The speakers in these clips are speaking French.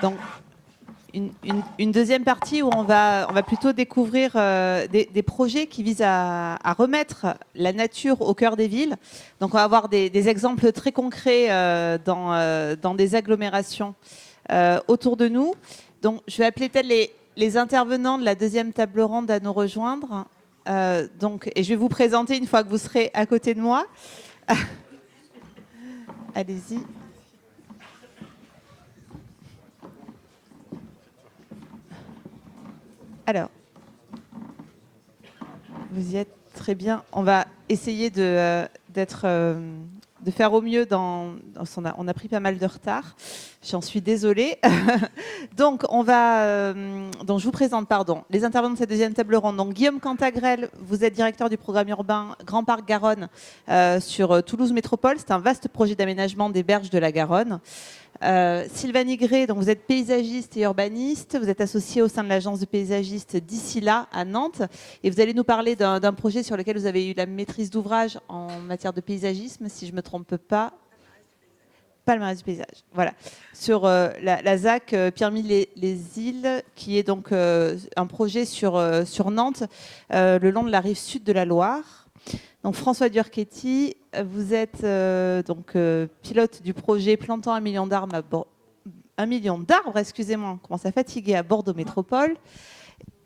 Donc, une deuxième partie où on va plutôt découvrir des projets qui visent à remettre la nature au cœur des villes. Donc, on va avoir des exemples très concrets dans des agglomérations autour de nous. Donc, je vais appeler peut-être les intervenants de la deuxième table ronde à nous rejoindre. Et je vais vous présenter une fois que vous serez à côté de moi. Allez-y. Alors, vous y êtes très bien. On va essayer de faire au mieux. On a pris pas mal de retard. J'en suis désolée. Donc, je vous présente, les intervenants de cette deuxième table ronde. Donc, Guillaume Cantagrel, vous êtes directeur du programme urbain Grand Parc Garonne sur Toulouse Métropole. C'est un vaste projet d'aménagement des berges de la Garonne. Sylvain Nigré, donc vous êtes paysagiste et urbaniste, vous êtes associé au sein de l'agence de paysagistes d'ici là à Nantes et vous allez nous parler d'un projet sur lequel vous avez eu la maîtrise d'ouvrage en matière de paysagisme, si je ne me trompe pas. Palmarès du paysage, voilà. Sur la ZAC Pierre-Mille-les-Îles, qui est donc un projet sur Nantes, le long de la rive sud de la Loire. Donc François Durchetti, vous êtes pilote du projet Plantant 1 million d'arbres excusez-moi, on commence à fatiguer à Bordeaux Métropole.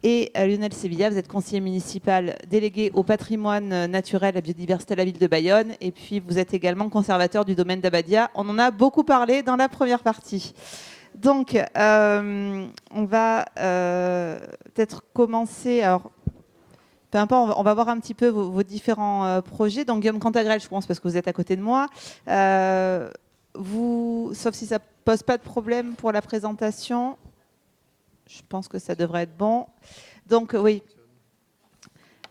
Et Lionel Sevilla, vous êtes conseiller municipal délégué au patrimoine naturel et à la biodiversité à la ville de Bayonne. Et puis vous êtes également conservateur du domaine d'Abadia. On en a beaucoup parlé dans la première partie. Donc on va peut-être commencer. Alors, peu importe, on va voir un petit peu vos différents projets. Donc, Guillaume Cantagrel, je pense, parce que vous êtes à côté de moi. Sauf si ça ne pose pas de problème pour la présentation, je pense que ça devrait être bon. Donc, oui.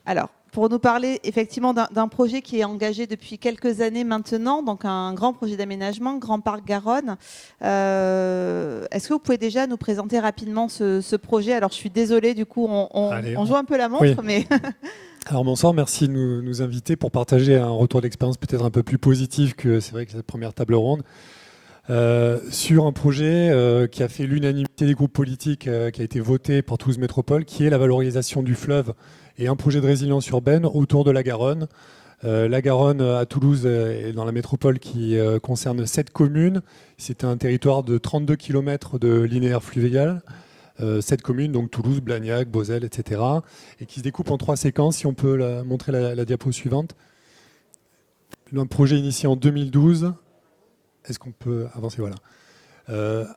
Alors, pour nous parler effectivement d'un projet qui est engagé depuis quelques années maintenant, donc un grand projet d'aménagement, Grand Parc Garonne. Est-ce que vous pouvez déjà nous présenter rapidement ce projet? Alors je suis désolée, du coup on joue un peu la montre, oui. Mais alors bonsoir, merci de nous inviter pour partager un retour d'expérience peut-être un peu plus positif que c'est vrai que cette première table ronde. Sur un projet qui a fait l'unanimité des groupes politiques, qui a été voté par Toulouse Métropole, qui est la valorisation du fleuve et un projet de résilience urbaine autour de la Garonne. La Garonne à Toulouse est dans la métropole qui concerne 7 communes. C'est un territoire de 32 km de linéaire fluvial. 7 communes, donc Toulouse, Blagnac, Beauzelle, etc. Et qui se découpe en 3 séquences, si on peut montrer la diapo suivante. Un projet initié en 2012. Est-ce qu'on peut avancer? Voilà.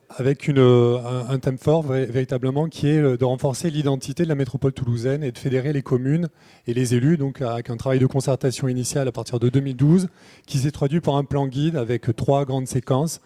Avec un thème fort véritablement qui est de renforcer l'identité de la métropole toulousaine et de fédérer les communes et les élus, donc avec un travail de concertation initial à partir de 2012 qui s'est traduit par un plan guide avec 3 grandes séquences.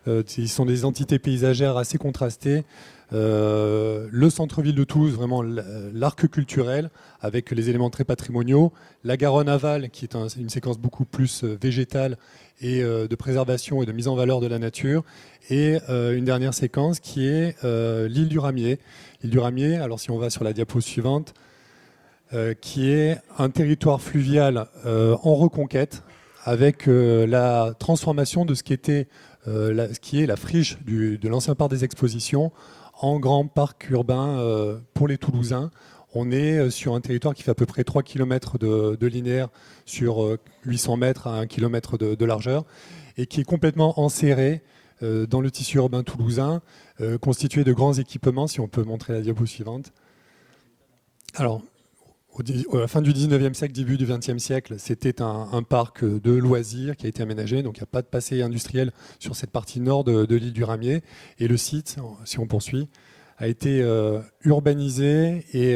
Ils sont des entités paysagères assez contrastées. Le centre-ville de Toulouse, vraiment l'arc culturel avec les éléments très patrimoniaux. La Garonne aval qui est une séquence beaucoup plus végétale et de préservation et de mise en valeur de la nature. Et une dernière séquence qui est l'île du Ramier. L'île du Ramier, alors si on va sur la diapo suivante, qui est un territoire fluvial en reconquête avec la transformation de ce qui est la friche de l'ancien parc des expositions en grand parc urbain pour les Toulousains. On est sur un territoire qui fait à peu près 3 km de linéaire sur 800 mètres à 1 km de largeur et qui est complètement enserré dans le tissu urbain toulousain, constitué de grands équipements, si on peut montrer la diapo suivante. Alors, à la fin du 19e siècle, début du 20e siècle, c'était un parc de loisirs qui a été aménagé, donc il n'y a pas de passé industriel sur cette partie nord de l'île du Ramier. Et le site, si on poursuit, a été urbanisé et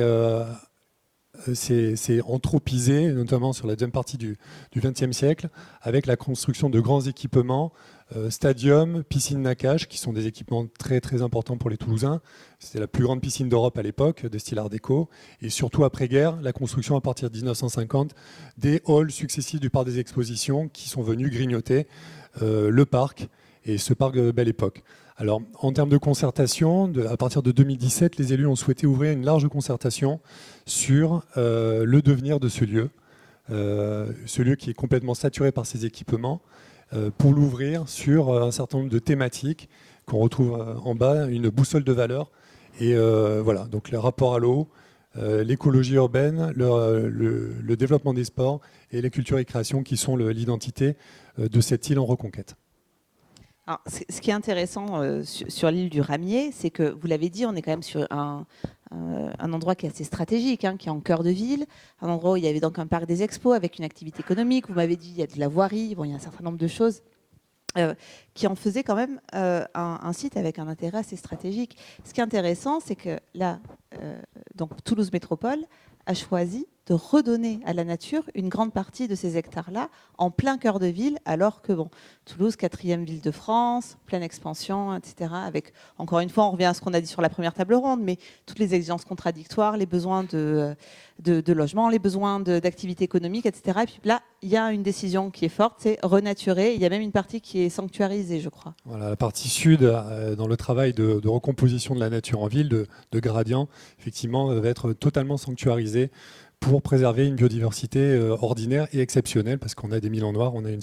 c'est anthropisé, notamment sur la deuxième partie du XXe siècle, avec la construction de grands équipements, stadiums, piscines Nakache, qui sont des équipements très très importants pour les Toulousains. C'était la plus grande piscine d'Europe à l'époque, de style art déco. Et surtout après-guerre, la construction à partir de 1950 des halls successifs du parc des expositions qui sont venus grignoter le parc et ce parc de belle époque. Alors, en termes de concertation, à partir de 2017, les élus ont souhaité ouvrir une large concertation sur le devenir de ce lieu qui est complètement saturé par ces équipements, pour l'ouvrir sur un certain nombre de thématiques, qu'on retrouve en bas, une boussole de valeurs. Et voilà, donc le rapport à l'eau, l'écologie urbaine, le développement des sports et la culture et création qui sont l'identité de cette île en reconquête. Alors, ce qui est intéressant sur l'île du Ramier, c'est que, vous l'avez dit, on est quand même sur un endroit qui est assez stratégique, hein, qui est en cœur de ville, un endroit où il y avait donc un parc des expos avec une activité économique. Vous m'avez dit il y a de la voirie, bon, il y a un certain nombre de choses qui en faisaient quand même un site avec un intérêt assez stratégique. Ce qui est intéressant, c'est que là, donc Toulouse Métropole a choisi de redonner à la nature une grande partie de ces hectares-là en plein cœur de ville, alors que bon, Toulouse, 4e ville de France, pleine expansion, etc. Avec, encore une fois, on revient à ce qu'on a dit sur la première table ronde, mais toutes les exigences contradictoires, les besoins de logement, les besoins d'activité économique, etc. Et puis là, il y a une décision qui est forte, c'est renaturer. Il y a même une partie qui est sanctuarisée, je crois. Voilà, la partie sud, dans le travail de recomposition de la nature en ville, de gradient, effectivement, va être totalement sanctuarisée pour préserver une biodiversité ordinaire et exceptionnelle, parce qu'on a des milans noirs, on a un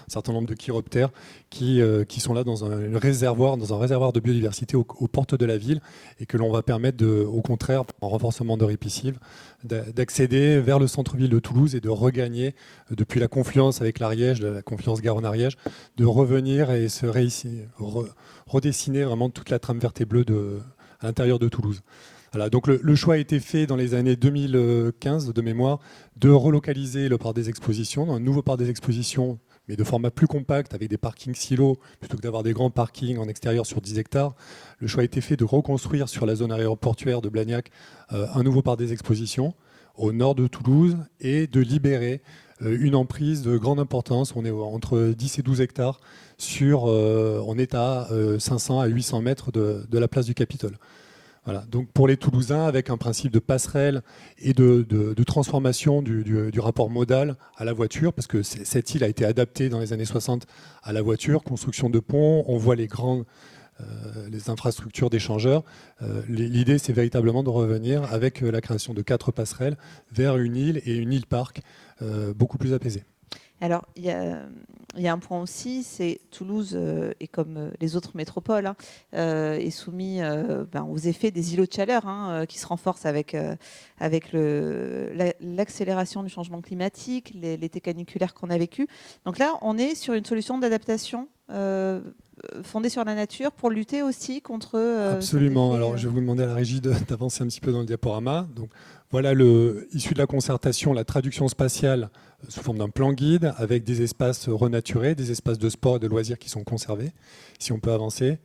certain nombre de chiroptères qui sont là dans un réservoir de biodiversité aux portes de la ville, et que l'on va permettre, au contraire, en renforcement de ripisylve, d'accéder vers le centre-ville de Toulouse et de regagner, depuis la confluence avec l'Ariège, la confluence Garonne-Ariège, de revenir et redessiner vraiment toute la trame verte et bleue à l'intérieur de Toulouse. Voilà, donc le choix a été fait dans les années 2015 de mémoire de relocaliser le parc des expositions dans un nouveau parc des expositions, mais de format plus compact avec des parkings silos plutôt que d'avoir des grands parkings en extérieur sur 10 hectares. Le choix a été fait de reconstruire sur la zone aéroportuaire de Blagnac un nouveau parc des expositions au nord de Toulouse et de libérer une emprise de grande importance. On est entre 10 et 12 hectares on est à 500 à 800 mètres de la place du Capitole. Voilà. Donc pour les Toulousains, avec un principe de passerelle et de transformation du rapport modal à la voiture, parce que cette île a été adaptée dans les années 60 à la voiture, construction de ponts, on voit les infrastructures d'échangeurs. L'idée, c'est véritablement de revenir avec la création de 4 passerelles vers une île et une île-parc beaucoup plus apaisée. Alors, il y a un point aussi, c'est Toulouse, et comme les autres métropoles, est soumis aux effets des îlots de chaleur qui se renforcent avec l'accélération du changement climatique, l'été caniculaire qu'on a vécu. Donc là, on est sur une solution d'adaptation fondée sur la nature pour lutter aussi contre... Absolument. Alors, je vais vous demander à la régie d'avancer un petit peu dans le diaporama. Donc, voilà, issu de la concertation, la traduction spatiale sous forme d'un plan guide avec des espaces renaturés, des espaces de sport et de loisirs qui sont conservés, si on peut avancer.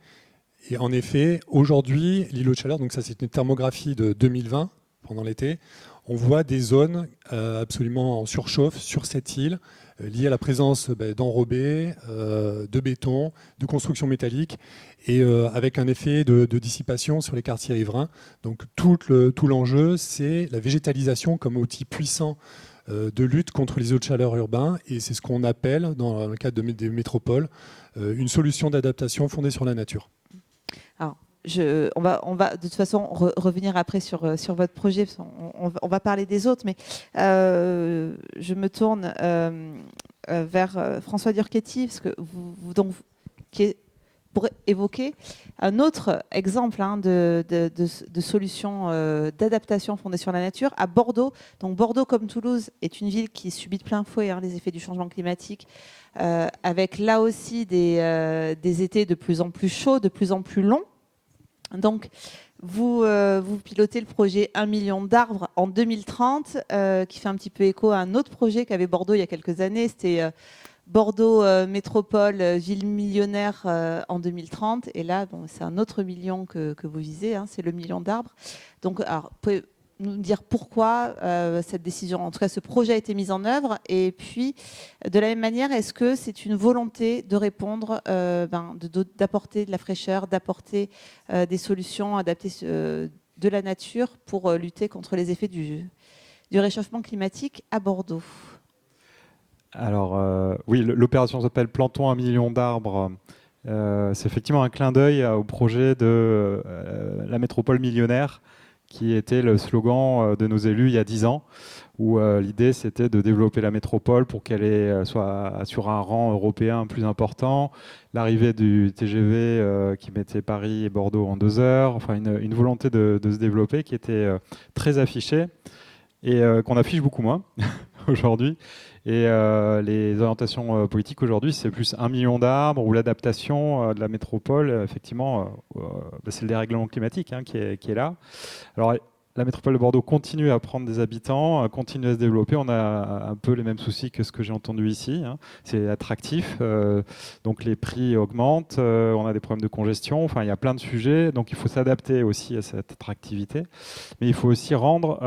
Et en effet, aujourd'hui, l'îlot de chaleur, donc ça c'est une thermographie de 2020, pendant l'été, on voit des zones absolument en surchauffe sur cette île, liées à la présence d'enrobés, de béton, de construction métallique, et avec un effet de dissipation sur les quartiers riverains. Donc tout l'enjeu, c'est la végétalisation comme outil puissant de lutte contre les eaux de chaleur urbains, et c'est ce qu'on appelle, dans le cadre des métropoles, une solution d'adaptation fondée sur la nature. Alors, on va de toute façon revenir après sur votre projet, on va parler des autres, mais je me tourne vers François Durchetti, parce que qui est pour évoquer un autre exemple de solution d'adaptation fondée sur la nature à Bordeaux. Donc Bordeaux, comme Toulouse, est une ville qui subit de plein fouet les effets du changement climatique, avec là aussi des étés de plus en plus chauds, de plus en plus longs. Donc, vous pilotez le projet 1 million d'arbres en 2030, qui fait un petit peu écho à un autre projet qu'avait Bordeaux il y a quelques années. C'était Bordeaux Métropole, ville millionnaire en 2030. Et là, c'est un autre million que vous visez, c'est le million d'arbres. Donc, alors, vous pouvez nous dire pourquoi cette décision, en tout cas ce projet a été mis en œuvre, et puis de la même manière, est-ce que c'est une volonté de répondre, d'apporter de la fraîcheur, d'apporter des solutions adaptées de la nature pour lutter contre les effets du réchauffement climatique à Bordeaux? Alors oui, l'opération s'appelle Plantons 1 million d'arbres. C'est effectivement un clin d'œil au projet de la métropole millionnaire, qui était le slogan de nos élus il y a 10 ans, où l'idée c'était de développer la métropole pour qu'elle soit sur un rang européen plus important, l'arrivée du TGV qui mettait Paris et Bordeaux en 2 heures, enfin une volonté de se développer qui était très affichée et qu'on affiche beaucoup moins aujourd'hui. Et les orientations politiques aujourd'hui, c'est plus 1 million d'arbres ou l'adaptation de la métropole. Effectivement, c'est le dérèglement climatique qui est là. Alors, la métropole de Bordeaux continue à prendre des habitants, continue à se développer. On a un peu les mêmes soucis que ce que j'ai entendu ici. C'est attractif, donc les prix augmentent, on a des problèmes de congestion. Enfin, il y a plein de sujets, donc il faut s'adapter aussi à cette attractivité. Mais il faut aussi rendre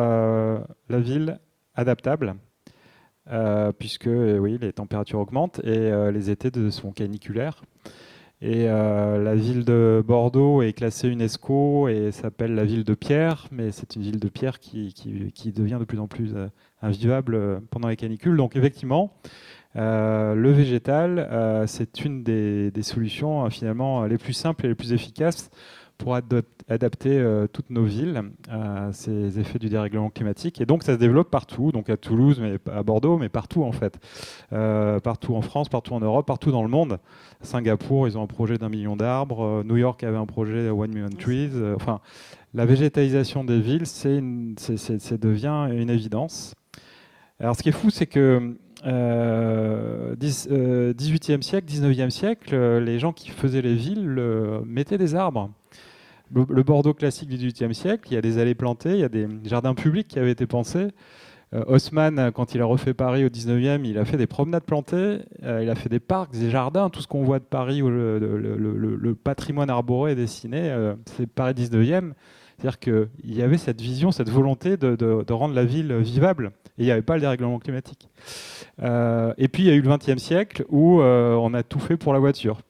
la ville adaptable. Puisque oui, les températures augmentent et les étés sont caniculaires. Et la ville de Bordeaux est classée UNESCO et s'appelle la ville de pierre, mais c'est une ville de pierre qui devient de plus en plus invivable pendant les canicules. Donc effectivement, le végétal, c'est une des solutions finalement les plus simples et les plus efficaces pour adapter toutes nos villes à ces effets du dérèglement climatique. Et donc ça se développe partout, donc à Toulouse, mais à Bordeaux, mais partout en fait. Partout en France, partout en Europe, partout dans le monde. Singapour, ils ont un projet d'1 million d'arbres. New York avait un projet 1 million trees. Enfin, la végétalisation des villes, ça devient une évidence. Alors ce qui est fou, c'est que 18e siècle, 19e siècle, les gens qui faisaient les villes mettaient des arbres. Le Bordeaux classique du XVIIIe siècle, il y a des allées plantées, il y a des jardins publics qui avaient été pensés. Haussmann, quand il a refait Paris au XIXe, il a fait des promenades plantées, il a fait des parcs, des jardins, tout ce qu'on voit de Paris, où le patrimoine arboré est dessiné, c'est Paris XIXe. C'est-à-dire qu'il y avait cette vision, cette volonté de rendre la ville vivable, et il n'y avait pas le dérèglement climatique. Et puis il y a eu le XXe siècle où on a tout fait pour la voiture.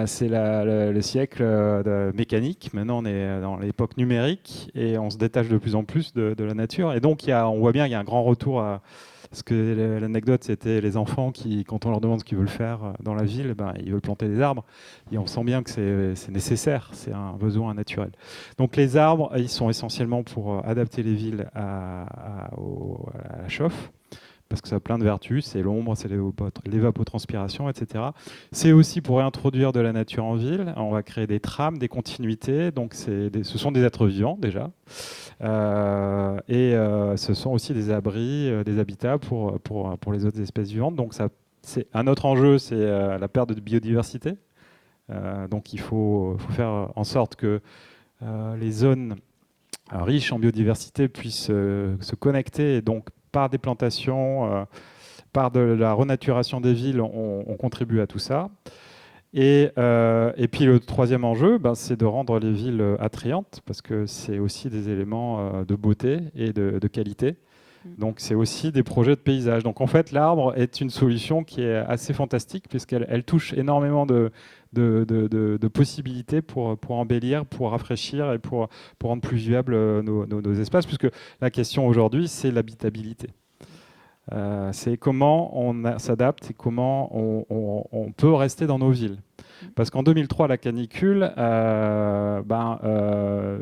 C'est le siècle mécanique. Maintenant, on est dans l'époque numérique et on se détache de plus en plus de la nature. Et donc, on voit bien qu'il y a un grand retour à ce que l'anecdote, c'était les enfants qui, quand on leur demande ce qu'ils veulent faire dans la ville, ils veulent planter des arbres. Et on sent bien que c'est nécessaire, c'est un besoin naturel. Donc, les arbres, ils sont essentiellement pour adapter les villes à la chauffe, parce que ça a plein de vertus, c'est l'ombre, c'est l'évapotranspiration, etc. C'est aussi pour réintroduire de la nature en ville. On va créer des trames, des continuités, donc ce sont des êtres vivants déjà. Ce sont aussi des abris, des habitats pour les autres espèces vivantes. Donc c'est un autre enjeu, c'est la perte de biodiversité. Donc il faut faire en sorte que les zones riches en biodiversité puissent se connecter et donc par des plantations, par de la renaturation des villes, on contribue à tout ça. Et puis le troisième enjeu, c'est de rendre les villes attrayantes, parce que c'est aussi des éléments de beauté et de qualité. Donc c'est aussi des projets de paysage. Donc en fait, l'arbre est une solution qui est assez fantastique, puisqu'elle touche énormément de possibilités pour embellir, pour rafraîchir et pour rendre plus viables nos espaces, puisque la question aujourd'hui, c'est l'habitabilité. C'est comment on s'adapte et comment on peut rester dans nos villes. Parce qu'en 2003, la canicule,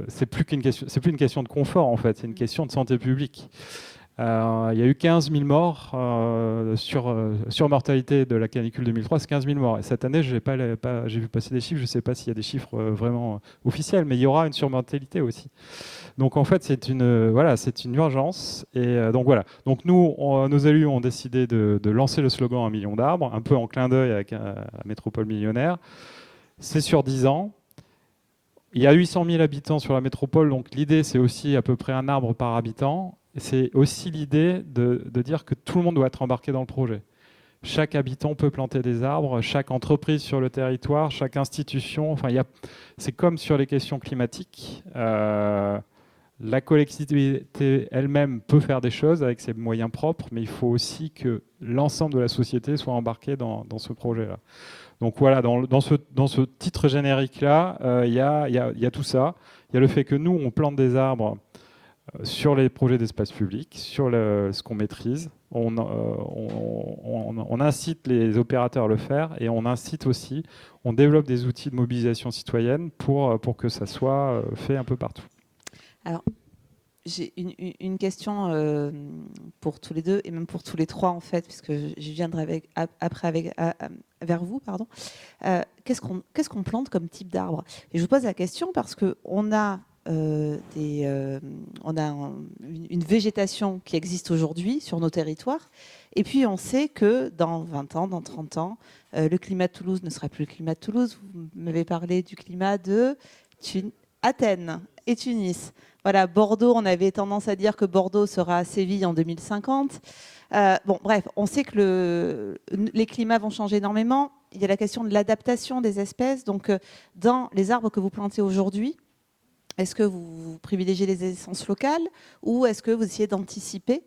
c'est plus une question de confort, en fait, c'est une question de santé publique. Il y a eu 15 000 morts sur mortalité de la canicule 2003, c'est 15 000 morts. Et cette année, j'ai vu passer des chiffres, je ne sais pas s'il y a des chiffres vraiment officiels, mais il y aura une surmortalité aussi. Donc en fait, c'est une urgence. Et donc voilà. Donc nous, nos élus ont décidé de lancer le slogan 1 million d'arbres, un peu en clin d'œil avec la métropole millionnaire. C'est sur 10 ans. Il y a 800 000 habitants sur la métropole, donc l'idée, c'est aussi à peu près un arbre par habitant. C'est aussi l'idée de dire que tout le monde doit être embarqué dans le projet. Chaque habitant peut planter des arbres, chaque entreprise sur le territoire, chaque institution. Enfin, c'est comme sur les questions climatiques. La collectivité elle-même peut faire des choses avec ses moyens propres, mais il faut aussi que l'ensemble de la société soit embarqué dans ce projet-là. Donc voilà, dans ce titre générique-là, il y a tout ça. Il y a le fait que nous, on plante des arbres sur les projets d'espace public, sur ce qu'on maîtrise. On incite les opérateurs à le faire et on incite aussi, on développe des outils de mobilisation citoyenne pour que ça soit fait un peu partout. Alors, j'ai une question pour tous les deux et même pour tous les trois en fait, puisque je viendrai vers vous, pardon. Qu'est-ce qu'on plante comme type d'arbre? Et je vous pose la question parce que on a une végétation qui existe aujourd'hui sur nos territoires, et puis on sait que dans 20 ans, dans 30 ans, le climat de Toulouse ne sera plus le climat de Toulouse. Vous m'avez parlé du climat de Athènes et Tunis. Voilà, Bordeaux, on avait tendance à dire que Bordeaux sera à Séville en 2050. Bon, bref, on sait que les climats vont changer énormément. Il y a la question de l'adaptation des espèces. Donc, dans les arbres que vous plantez aujourd'hui, est-ce que vous privilégiez les essences locales ou est-ce que vous essayez d'anticiper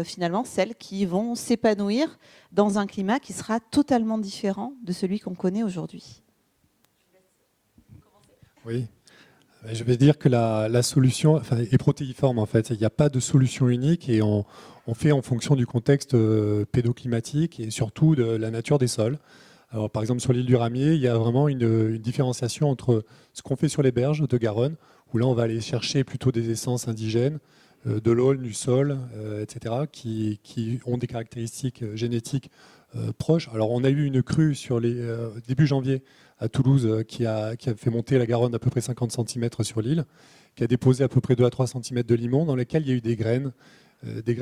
finalement celles qui vont s'épanouir dans un climat qui sera totalement différent de celui qu'on connaît aujourd'hui? Oui. Je vais dire que la solution est protéiforme en fait. Il n'y a pas de solution unique et on fait en fonction du contexte pédoclimatique et surtout de la nature des sols. Alors, par exemple, sur l'île du Ramier, il y a vraiment une différenciation entre ce qu'on fait sur les berges de Garonne, où là on va aller chercher plutôt des essences indigènes, de l'aulne, du sol, etc., qui ont des caractéristiques génétiques proches. Alors on a eu une crue sur les début janvier à Toulouse qui a fait monter la Garonne à peu près 50 cm sur l'île, qui a déposé à peu près 2 à 3 cm de limon, dans lesquels il y a eu des graines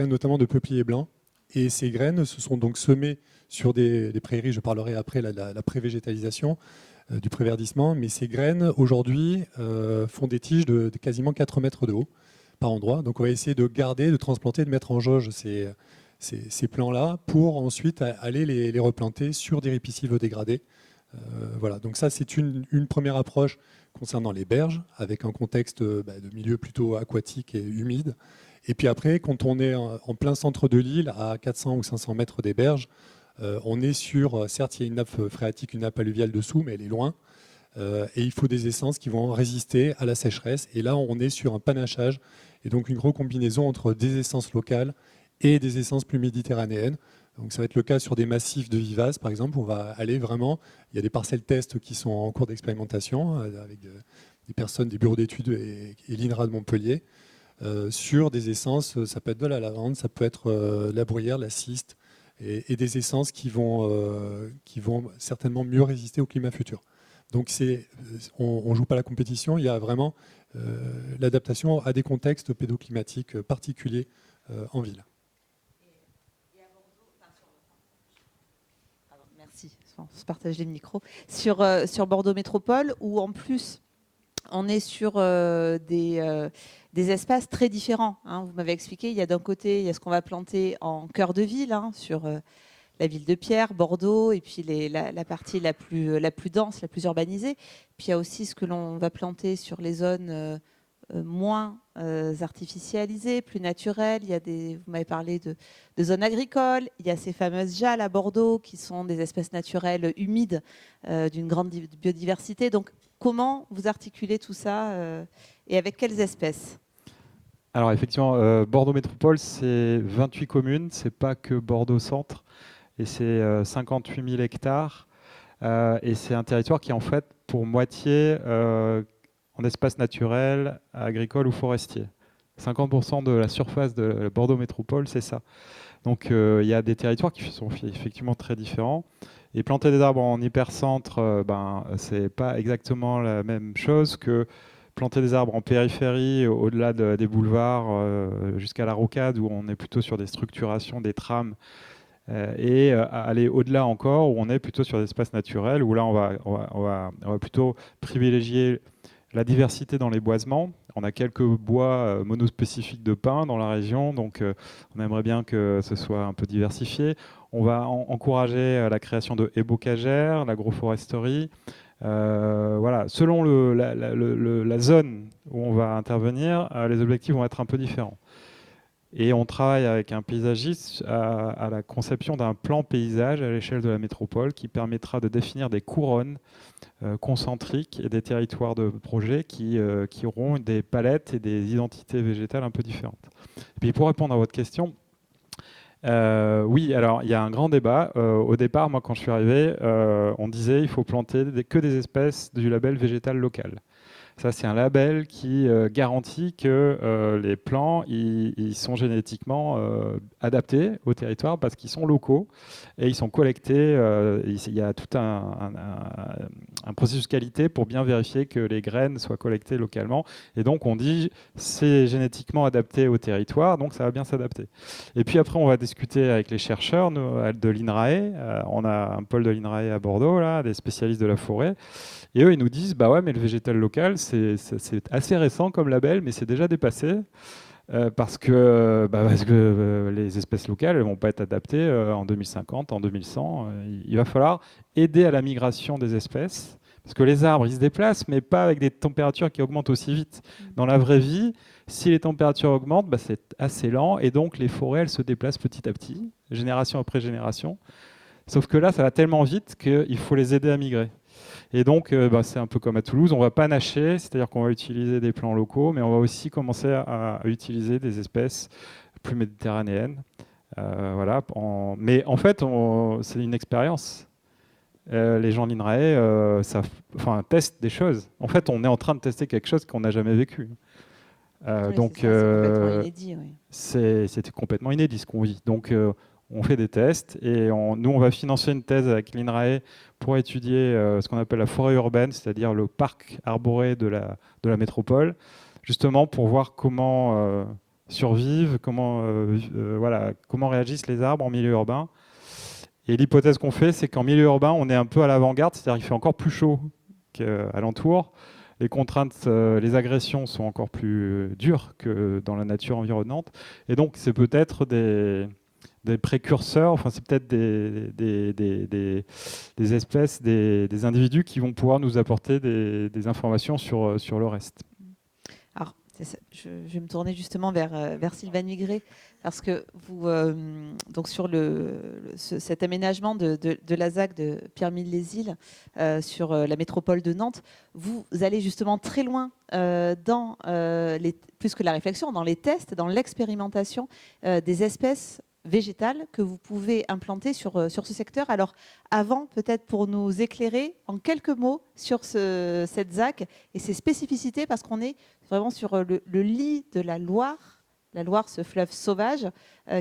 notamment de peupliers blancs. Et ces graines se sont donc semées sur des prairies, je parlerai après la prévégétalisation, du préverdissement, mais ces graines aujourd'hui font des tiges de quasiment 4 mètres de haut par endroit. Donc on va essayer de garder, de transplanter, de mettre en jauge ces plants-là pour ensuite aller les replanter sur des ripisylves dégradés. Voilà, donc ça c'est une première approche concernant les berges, avec un contexte de milieu plutôt aquatique et humide. Et puis après, quand on est en plein centre de l'île, à 400 ou 500 mètres des berges, on est sur, certes il y a une nappe phréatique, une nappe alluviale dessous, mais elle est loin. Et il faut des essences qui vont résister à la sécheresse. Et là, on est sur un panachage, et donc une recombinaison entre des essences locales et des essences plus méditerranéennes. Donc ça va être le cas sur des massifs de vivaces, par exemple. On va aller vraiment, il y a des parcelles tests qui sont en cours d'expérimentation avec des personnes des bureaux d'études et l'INRA de Montpellier sur des essences, ça peut être de la lavande, ça peut être la bruyère, la ciste, et des essences qui vont certainement mieux résister au climat futur. Donc on ne joue pas la compétition, il y a vraiment l'adaptation à des contextes pédoclimatiques particuliers en ville. Merci, on se partage les micros. Sur Bordeaux Métropole, où en plus on est sur des espaces très différents. Hein. Vous m'avez expliqué, il y a d'un côté, il y a ce qu'on va planter en cœur de ville, hein, sur la ville de Pierre, Bordeaux, et puis la partie la plus dense, la plus urbanisée. Puis il y a aussi ce que l'on va planter sur les zones moins artificialisées, plus naturelles. Vous m'avez parlé de zones agricoles. Il y a ces fameuses jalles à Bordeaux qui sont des espèces naturelles humides d'une grande biodiversité. Donc, comment vous articulez tout ça et avec quelles espèces? Alors effectivement, Bordeaux Métropole, c'est 28 communes, c'est pas que Bordeaux-Centre, et c'est 58 000 hectares. Et c'est un territoire qui est en fait pour moitié en espace naturel, agricole ou forestier. 50% de la surface de Bordeaux Métropole, c'est ça. Donc il y a des territoires qui sont effectivement très différents. Et planter des arbres en hypercentre, c'est pas exactement la même chose que planter des arbres en périphérie, au-delà des boulevards, jusqu'à la rocade, où on est plutôt sur des structurations, des trames, et aller au-delà encore, où on est plutôt sur des espaces naturels, où là on va plutôt privilégier la diversité dans les boisements. On a quelques bois monospécifiques de pins dans la région, donc on aimerait bien que ce soit un peu diversifié. On va encourager la création de haies bocagères, l'agroforesterie. Voilà. Selon la zone où on va intervenir, les objectifs vont être un peu différents. Et on travaille avec un paysagiste à la conception d'un plan paysage à l'échelle de la métropole qui permettra de définir des couronnes concentriques et des territoires de projet qui auront des palettes et des identités végétales un peu différentes. Et puis pour répondre à votre question, oui, alors il y a un grand débat. Au départ, moi quand je suis arrivé, on disait il faut planter que des espèces du label végétal local. Ça, c'est un label qui garantit que les plants ils sont génétiquement adaptés au territoire parce qu'ils sont locaux et ils sont collectés. Il y a tout un processus qualité pour bien vérifier que les graines soient collectées localement. Et donc, on dit c'est génétiquement adapté au territoire, donc ça va bien s'adapter. Et puis après, on va discuter avec les chercheurs de l'INRAE. On a un pôle de l'INRAE à Bordeaux, là, des spécialistes de la forêt. Et eux, ils nous disent, bah ouais, mais le végétal local, c'est assez récent comme label, mais c'est déjà dépassé. Parce que les espèces locales ne vont pas être adaptées en 2050, en 2100. Il va falloir aider à la migration des espèces. Parce que les arbres, ils se déplacent, mais pas avec des températures qui augmentent aussi vite. Dans la vraie vie, si les températures augmentent, c'est assez lent. Et donc, les forêts, elles se déplacent petit à petit, génération après génération. Sauf que là, ça va tellement vite qu'il faut les aider à migrer. Et donc, c'est un peu comme à Toulouse, on ne va pas nacher, c'est-à-dire qu'on va utiliser des plants locaux, mais on va aussi commencer à utiliser des espèces plus méditerranéennes. Voilà. Mais en fait, c'est une expérience. Les gens de l'INRAE testent des choses. En fait, on est en train de tester quelque chose qu'on n'a jamais vécu. Oui, Donc, c'est complètement inédit. Oui. c'était complètement inédit ce qu'on vit. Donc, on fait des tests et nous, on va financer une thèse avec l'INRAE pour étudier ce qu'on appelle la forêt urbaine, c'est-à-dire le parc arboré de la métropole, justement pour voir comment survivent, comment réagissent les arbres en milieu urbain. Et l'hypothèse qu'on fait, c'est qu'en milieu urbain, on est un peu à l'avant-garde, c'est-à-dire qu'il fait encore plus chaud qu'alentour. Les contraintes, les agressions sont encore plus dures que dans la nature environnante. Et donc, c'est peut-être des précurseurs, enfin c'est peut-être des espèces, des individus qui vont pouvoir nous apporter des informations sur le reste. Alors, je vais me tourner justement vers Sylvain Migré, parce que vous, donc sur cet aménagement de la ZAC de Pierre-Mille-les-Îles sur la métropole de Nantes, vous allez justement très loin dans plus que la réflexion, dans les tests, dans l'expérimentation des espèces végétales que vous pouvez implanter sur ce secteur. Alors, avant, peut-être pour nous éclairer en quelques mots sur cette ZAC et ses spécificités, parce qu'on est vraiment sur le lit de la Loire, ce fleuve sauvage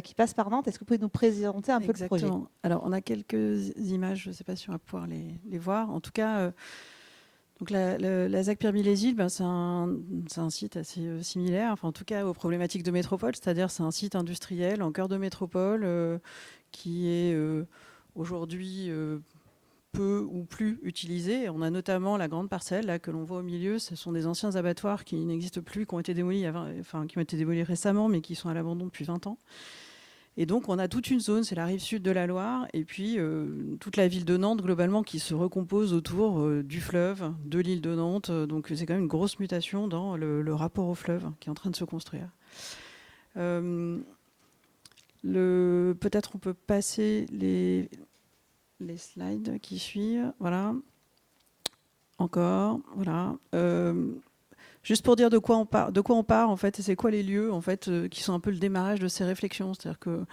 qui passe par Nantes. Est-ce que vous pouvez nous présenter un peu le projet ? Alors, on a quelques images, je ne sais pas si on va pouvoir les voir. En tout cas, donc la ZAC Pierre-Mille-les-Îles, c'est un site assez similaire, enfin, en tout cas aux problématiques de métropole, c'est-à-dire c'est un site industriel en cœur de métropole qui est aujourd'hui peu ou plus utilisé. On a notamment la grande parcelle là, que l'on voit au milieu, ce sont des anciens abattoirs qui n'existent plus, qui ont été démolis récemment, mais qui sont à l'abandon depuis 20 ans. Et donc, on a toute une zone, c'est la rive sud de la Loire, et puis toute la ville de Nantes, globalement, qui se recompose autour du fleuve, de l'île de Nantes. Donc, c'est quand même une grosse mutation dans le rapport au fleuve qui est en train de se construire. Peut-être on peut passer les slides qui suivent. Voilà. Encore. Voilà. Juste pour dire de quoi on part en fait, et c'est quoi les lieux en fait qui sont un peu le démarrage de ces réflexions. C'est-à-dire que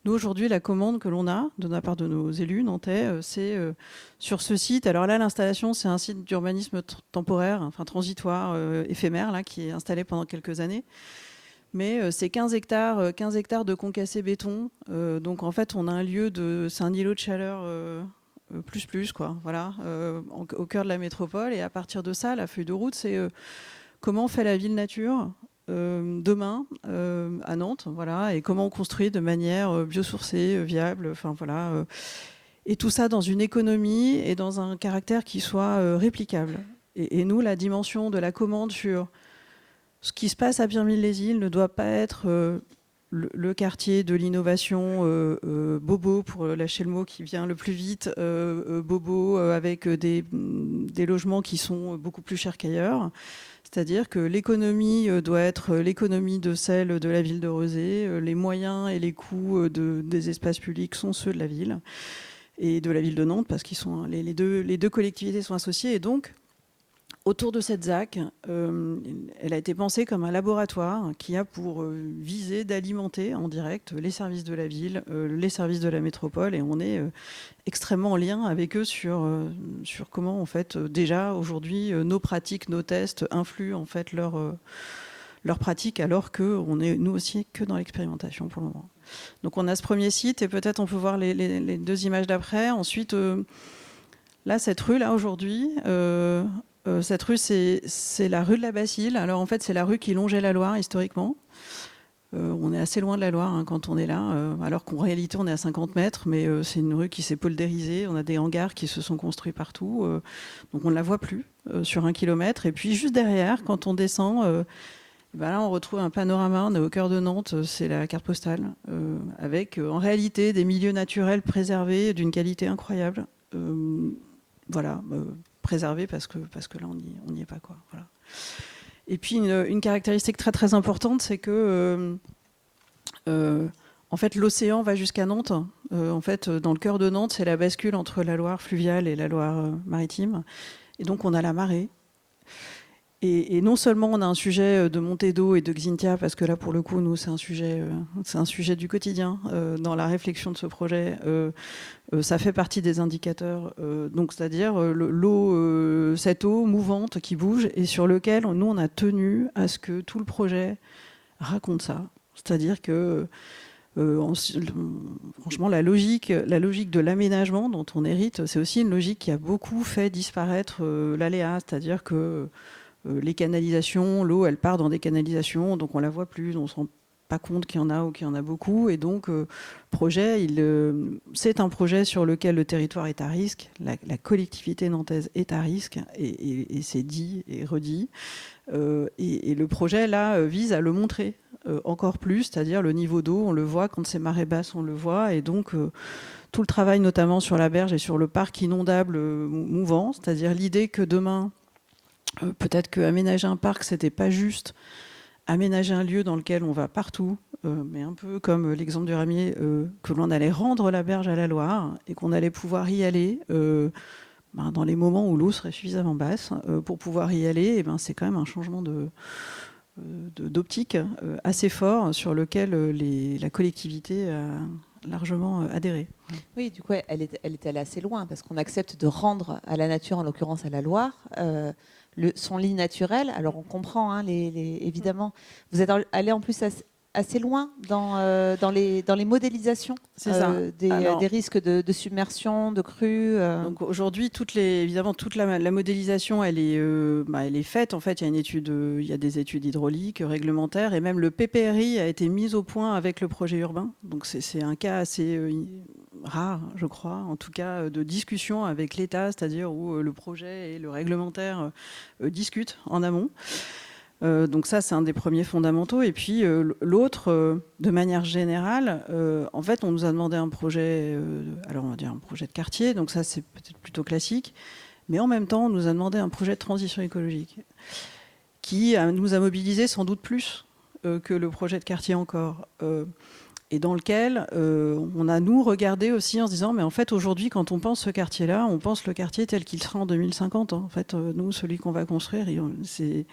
nous aujourd'hui, la commande que l'on a de la part de nos élus nantais, c'est sur ce site. Alors là, l'installation, c'est un site d'urbanisme temporaire, enfin transitoire, éphémère, là, qui est installé pendant quelques années. Mais c'est 15 hectares de concassé béton. Donc en fait, on a un lieu c'est un îlot de chaleur. Plus quoi. Voilà, au cœur de la métropole. Et à partir de ça, la feuille de route, c'est comment fait la ville nature demain à Nantes, voilà, et comment on construit de manière biosourcée, viable, enfin voilà, et tout ça dans une économie et dans un caractère qui soit réplicable. Et nous, la dimension de la commande sur ce qui se passe à Pierre-Mille-les-Îles ne doit pas être le quartier de l'innovation bobo, pour lâcher le mot qui vient le plus vite, bobo avec des logements qui sont beaucoup plus chers qu'ailleurs. C'est-à-dire que l'économie doit être l'économie de celle de la ville de Rezé. Les moyens et les coûts des espaces publics sont ceux de la ville et de la ville de Nantes, parce qu'ils sont les deux collectivités sont associées. Et donc, autour de cette ZAC, elle a été pensée comme un laboratoire qui a pour visée d'alimenter en direct les services de la ville, les services de la métropole, et on est extrêmement en lien avec eux sur comment en fait déjà aujourd'hui nos pratiques, nos tests influent en fait leurs pratiques, alors qu'on est nous aussi que dans l'expérimentation pour le moment. Donc on a ce premier site et peut-être on peut voir les 2 images d'après. Ensuite, là cette rue là aujourd'hui. Cette rue, c'est la rue de la Bacille. Alors en fait, c'est la rue qui longeait la Loire historiquement. On est assez loin de la Loire hein, quand on est là, alors qu'en réalité, on est à 50 mètres, mais c'est une rue qui s'est poldérisée. On a des hangars qui se sont construits partout, donc on ne la voit plus sur 1 kilomètre. Et puis juste derrière, quand on descend, là, on retrouve un panorama. On est au cœur de Nantes, c'est la carte postale, avec en réalité des milieux naturels préservés d'une qualité incroyable. Voilà. Préservé parce que là on n'y est pas quoi. Voilà. Et puis une caractéristique très très importante, c'est que en fait l'océan va jusqu'à Nantes. En fait dans le cœur de Nantes, c'est la bascule entre la Loire fluviale et la Loire maritime, et donc on a la marée. Et non seulement on a un sujet de montée d'eau et de Xynthia, parce que là pour le coup nous c'est un sujet du quotidien dans la réflexion de ce projet. Ça fait partie des indicateurs, donc c'est-à-dire l'eau, cette eau mouvante qui bouge et sur lequel nous on a tenu à ce que tout le projet raconte ça. C'est-à-dire que franchement la logique de l'aménagement dont on hérite, c'est aussi une logique qui a beaucoup fait disparaître l'aléa, c'est-à-dire que les canalisations, l'eau elle part dans des canalisations, donc on la voit plus, on se rend pas compte qu'il y en a ou qu'il y en a beaucoup, et donc projet, c'est un projet sur lequel le territoire est à risque, la collectivité nantaise est à risque, et c'est dit et redit, et le projet là vise à le montrer encore plus, c'est-à-dire le niveau d'eau, on le voit quand c'est marée basse, on le voit, et donc tout le travail notamment sur la berge et sur le parc inondable mouvant, c'est-à-dire l'idée que demain peut-être qu'aménager un parc, c'était pas juste aménager un lieu dans lequel on va partout, mais un peu comme l'exemple du Ramier, que l'on allait rendre la berge à la Loire et qu'on allait pouvoir y aller dans les moments où l'eau serait suffisamment basse. Pour pouvoir y aller, et c'est quand même un changement d'optique assez fort sur lequel la collectivité a largement adhéré. Oui, du coup, elle est allée assez loin parce qu'on accepte de rendre à la nature, en l'occurrence à la Loire, son lit naturel. Alors on comprend, hein, évidemment. Vous êtes allé en plus assez loin dans les modélisations des risques de submersion, de crues. Donc aujourd'hui, évidemment, toute la modélisation, elle est faite. En fait, il y a des études hydrauliques, réglementaires, et même le PPRI a été mis au point avec le projet urbain. Donc c'est un cas assez rare, je crois, en tout cas, de discussion avec l'État, c'est-à-dire où le projet et le réglementaire discutent en amont. Donc ça, c'est un des premiers fondamentaux. Et puis l'autre, de manière générale, en fait, on nous a demandé un projet, alors on va dire un projet de quartier, donc ça c'est peut-être plutôt classique, mais en même temps, on nous a demandé un projet de transition écologique qui nous a mobilisés sans doute plus que le projet de quartier encore. Et dans lequel on a, nous, regardé aussi en se disant, mais en fait, aujourd'hui, quand on pense ce quartier-là, on pense le quartier tel qu'il sera en 2050. Hein. En fait, nous, celui qu'on va construire, c'est...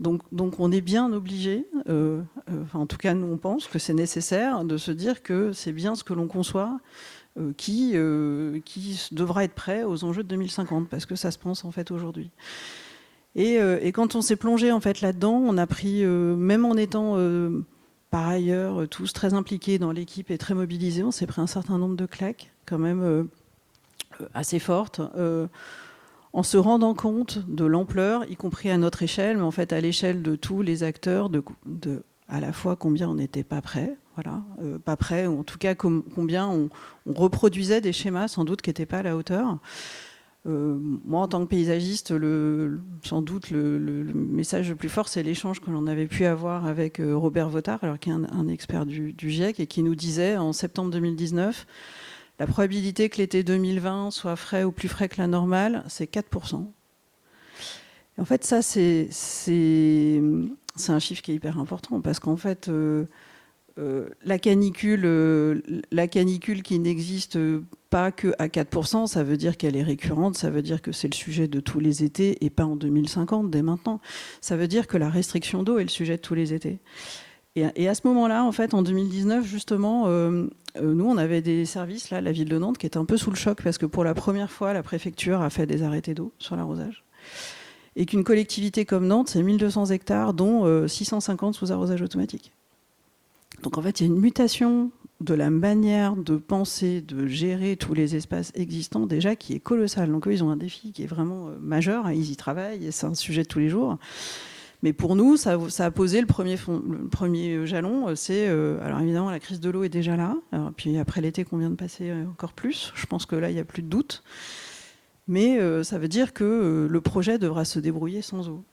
Donc on est bien obligé, en tout cas, nous, on pense que c'est nécessaire de se dire que c'est bien ce que l'on conçoit qui devra être prêt aux enjeux de 2050, parce que ça se pense, en fait, aujourd'hui. Et quand on s'est plongé, en fait, là-dedans, on a pris, même en étant... par ailleurs, tous très impliqués dans l'équipe et très mobilisés, on s'est pris un certain nombre de claques, quand même assez fortes, en se rendant compte de l'ampleur, y compris à notre échelle, mais en fait à l'échelle de tous les acteurs, à la fois combien on n'était pas prêts, voilà, pas prêts, ou en tout cas combien on reproduisait des schémas sans doute qui n'étaient pas à la hauteur. Moi, en tant que paysagiste, sans doute le message le plus fort, c'est l'échange que l'on avait pu avoir avec Robert Votard, alors qui est un expert du GIEC, et qui nous disait en septembre 2019, la probabilité que l'été 2020 soit frais ou plus frais que la normale, c'est 4%. Et en fait, ça, c'est un chiffre qui est hyper important, parce qu'en fait, la canicule qui n'existe pas qu'à 4%, ça veut dire qu'elle est récurrente, ça veut dire que c'est le sujet de tous les étés et pas en 2050, dès maintenant. Ça veut dire que la restriction d'eau est le sujet de tous les étés. Et à ce moment-là, en fait, en 2019, justement, nous, on avait des services, là, la ville de Nantes, qui était un peu sous le choc parce que pour la première fois, la préfecture a fait des arrêtés d'eau sur l'arrosage. Et qu'une collectivité comme Nantes, c'est 1200 hectares, dont 650 sous arrosage automatique. Donc en fait, il y a une mutation de la manière de penser, de gérer tous les espaces existants déjà qui est colossale. Donc eux, ils ont un défi qui est vraiment majeur, ils y travaillent, et c'est un sujet de tous les jours. Mais pour nous, ça a posé le premier jalon. Alors évidemment, la crise de l'eau est déjà là. Alors, puis après l'été qu'on vient de passer, encore plus. Je pense que là, il n'y a plus de doute. Mais ça veut dire que le projet devra se débrouiller sans eau.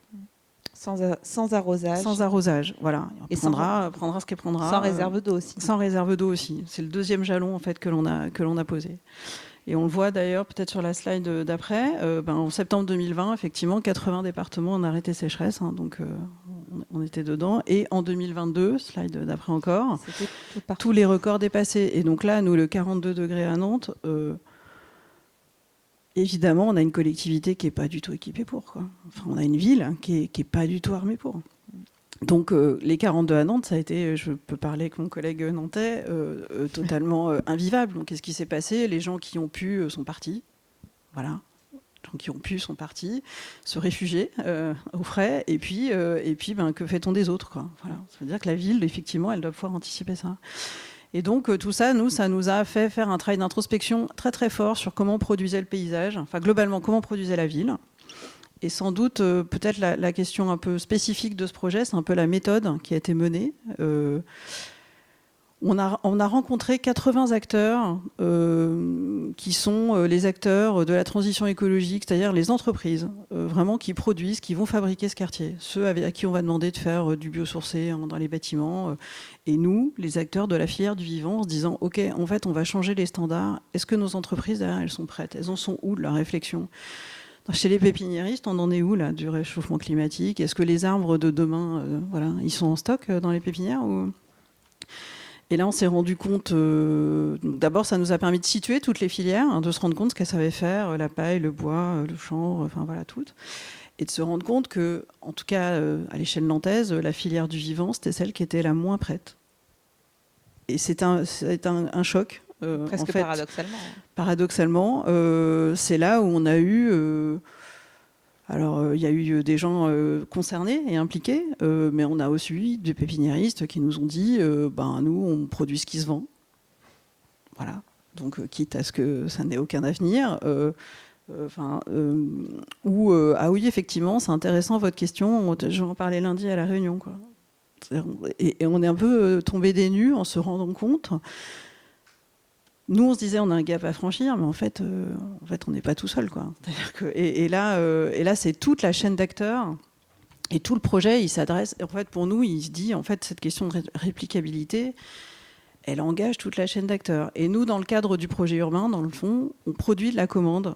Sans arrosage. Sans arrosage, voilà. Et prendra ce qu'il prendra. Sans réserve d'eau aussi. Sans réserve d'eau aussi. C'est le deuxième jalon en fait que l'on a posé. Et on le voit d'ailleurs peut-être sur la slide d'après. En septembre 2020, effectivement, 80 départements ont arrêté sécheresse, hein, donc on était dedans. Et en 2022, slide d'après encore, tous les records dépassés. Et donc là, nous, le 42 degrés à Nantes. Évidemment, on a une collectivité qui n'est pas du tout équipée pour. Quoi. Enfin, on a une ville qui n'est pas du tout armée pour. Donc, les 42 à Nantes, ça a été, je peux parler avec mon collègue nantais, totalement invivable. Donc, qu'est-ce qui s'est passé? Les gens qui ont pu sont partis. Voilà. Les gens qui ont pu sont partis, se réfugier aux frais. Et puis que fait-on des autres, quoi. Voilà. Ça veut dire que la ville, effectivement, elle doit pouvoir anticiper ça. Et donc tout ça, ça nous a fait faire un travail d'introspection très très fort sur comment on produisait le paysage, enfin globalement comment on produisait la ville. Et sans doute, peut-être la question un peu spécifique de ce projet, c'est un peu la méthode qui a été menée. On a rencontré 80 acteurs qui sont les acteurs de la transition écologique, c'est-à-dire les entreprises vraiment qui produisent, qui vont fabriquer ce quartier. Ceux à qui on va demander de faire du biosourcé dans les bâtiments. Et nous, les acteurs de la filière du vivant, en se disant, OK, en fait, on va changer les standards. Est-ce que nos entreprises, derrière, elles sont prêtes? Elles en sont où de la réflexion? Chez les pépiniéristes, on en est où là, du réchauffement climatique? Est-ce que les arbres de demain, ils sont en stock dans les pépinières ou... Et là, on s'est rendu compte, d'abord, ça nous a permis de situer toutes les filières, hein, de se rendre compte ce qu'elles savaient faire, la paille, le bois, le chanvre, enfin voilà, toutes. Et de se rendre compte que, en tout cas, à l'échelle nantaise, la filière du vivant, c'était celle qui était la moins prête. Et c'est un choc. Presque en fait, paradoxalement. Paradoxalement, c'est là où on a eu... Alors, il y a eu des gens concernés et impliqués, mais on a aussi eu des pépiniéristes qui nous ont dit nous, on produit ce qui se vend. Voilà. Donc, quitte à ce que ça n'ait aucun avenir. Ah oui, effectivement, c'est intéressant votre question. J'en parlais lundi à la réunion. Quoi. Et on est un peu tombé des nues en se rendant compte. Nous, on se disait, on a un gap à franchir, mais en fait on n'est pas tout seul, quoi. C'est-à-dire que, et là, c'est toute la chaîne d'acteurs et tout le projet, il s'adresse. En fait, pour nous, il se dit, en fait, cette question de réplicabilité, elle engage toute la chaîne d'acteurs. Et nous, dans le cadre du projet urbain, dans le fond, on produit de la commande.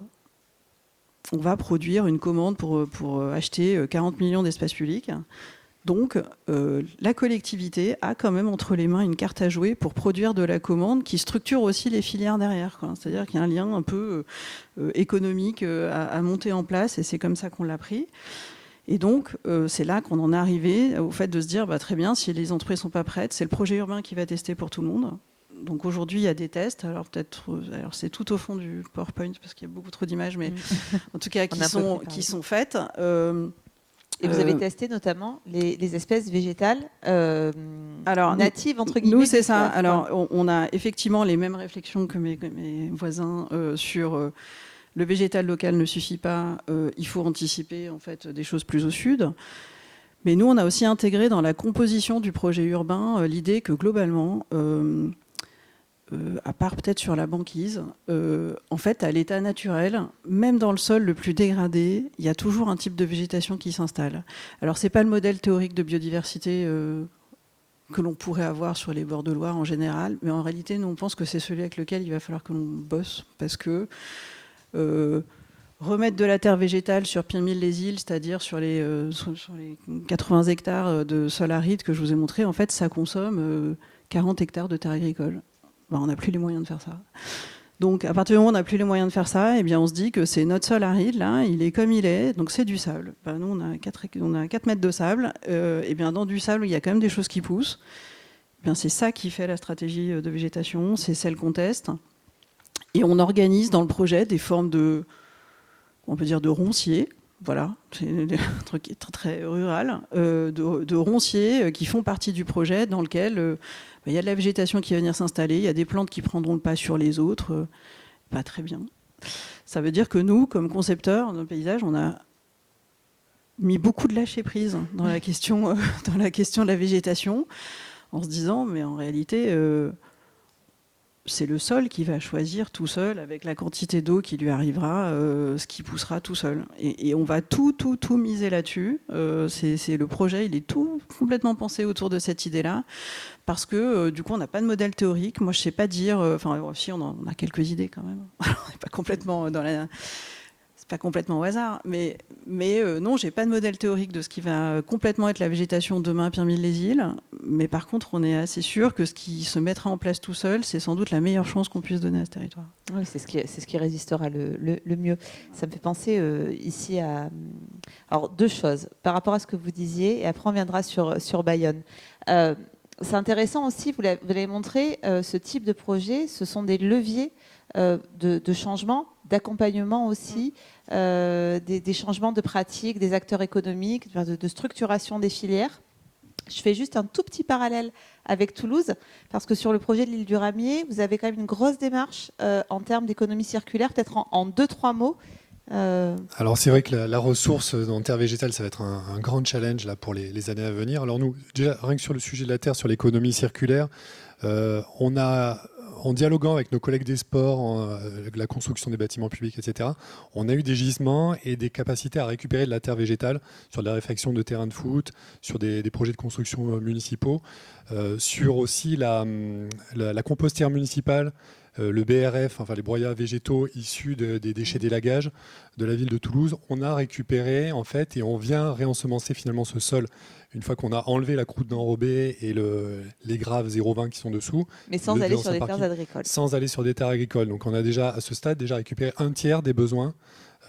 On va produire une commande pour acheter 40 millions d'espaces publics. Donc, la collectivité a quand même entre les mains une carte à jouer pour produire de la commande qui structure aussi les filières derrière, quoi. C'est-à-dire qu'il y a un lien un peu économique à monter en place, et c'est comme ça qu'on l'a pris. Et donc, c'est là qu'on en est arrivé au fait de se dire, très bien, si les entreprises ne sont pas prêtes, c'est le projet urbain qui va tester pour tout le monde. Donc aujourd'hui, il y a des tests. Alors c'est tout au fond du PowerPoint parce qu'il y a beaucoup trop d'images, mais en tout cas qui sont faites. Et vous avez testé notamment les espèces végétales natives, entre guillemets. Nous, c'est ça. Alors, on a effectivement les mêmes réflexions que mes voisins sur le végétal local ne suffit pas. Il faut anticiper en fait des choses plus au sud. Mais nous, on a aussi intégré dans la composition du projet urbain l'idée que globalement, à part peut-être sur la banquise, en fait, à l'état naturel, même dans le sol le plus dégradé, il y a toujours un type de végétation qui s'installe. Alors, c'est pas le modèle théorique de biodiversité que l'on pourrait avoir sur les bords de Loire en général, mais en réalité, nous, on pense que c'est celui avec lequel il va falloir que l'on bosse, parce que remettre de la terre végétale sur Pirmil-les-Îles, c'est-à-dire sur les 80 hectares de sol aride que je vous ai montré, en fait, ça consomme 40 hectares de terres agricoles. Ben, on n'a plus les moyens de faire ça. Donc, à partir du moment où on n'a plus les moyens de faire ça, eh bien, on se dit que c'est notre sol aride, là, il est comme il est, donc c'est du sable. Ben, nous, on a 4 mètres de sable. Eh bien, dans du sable, il y a quand même des choses qui poussent. Eh bien, c'est ça qui fait la stratégie de végétation, c'est celle qu'on teste. Et on organise dans le projet des formes de, on peut dire, de ronciers. Voilà, c'est un truc qui est très, très rural, de ronciers qui font partie du projet dans lequel il y a de la végétation qui va venir s'installer, il y a des plantes qui prendront le pas sur les autres. Pas très bien. Ça veut dire que nous, comme concepteurs de paysage, on a mis beaucoup de lâcher prise dans la question de la végétation, en se disant, mais en réalité, c'est le sol qui va choisir tout seul, avec la quantité d'eau qui lui arrivera, ce qui poussera tout seul. Et on va tout miser là-dessus. C'est le projet, il est tout complètement pensé autour de cette idée-là, parce que du coup, on n'a pas de modèle théorique. Moi, je ne sais pas dire... Enfin, si, on a quelques idées quand même. On n'est pas complètement dans la... C'est pas complètement au hasard, mais non, j'ai pas de modèle théorique de ce qui va complètement être la végétation demain à Pierremille-les-Îles. Mais par contre, on est assez sûr que ce qui se mettra en place tout seul, c'est sans doute la meilleure chance qu'on puisse donner à ce territoire. Oui, c'est ce qui résistera le mieux. Ça me fait penser ici à... Alors, deux choses par rapport à ce que vous disiez, et après on viendra sur Bayonne. C'est intéressant aussi, vous l'avez montré, ce type de projet, ce sont des leviers de changement, d'accompagnement aussi, des changements de pratiques, des acteurs économiques, de structuration des filières. Je fais juste un tout petit parallèle avec Toulouse, parce que sur le projet de l'île du Ramier, vous avez quand même une grosse démarche en termes d'économie circulaire, peut-être en 2-3 mots. Alors c'est vrai que la ressource en terre végétale, ça va être un grand challenge là, pour les années à venir. Alors nous, déjà, rien que sur le sujet de la terre, sur l'économie circulaire, en dialoguant avec nos collègues des sports, la construction des bâtiments publics, etc., on a eu des gisements et des capacités à récupérer de la terre végétale sur de la réfection de terrains de foot, sur des projets de construction municipaux, sur aussi la compostière municipale, le BRF, enfin les broyats végétaux issus des déchets d'élagage de la ville de Toulouse. On a récupéré en fait et on vient réensemencer finalement ce sol une fois qu'on a enlevé la croûte d'enrobé et les graves 0,20 qui sont dessous. Mais sans aller sur des terres agricoles. Sans aller sur des terres agricoles. Donc on a déjà à ce stade récupéré un tiers des besoins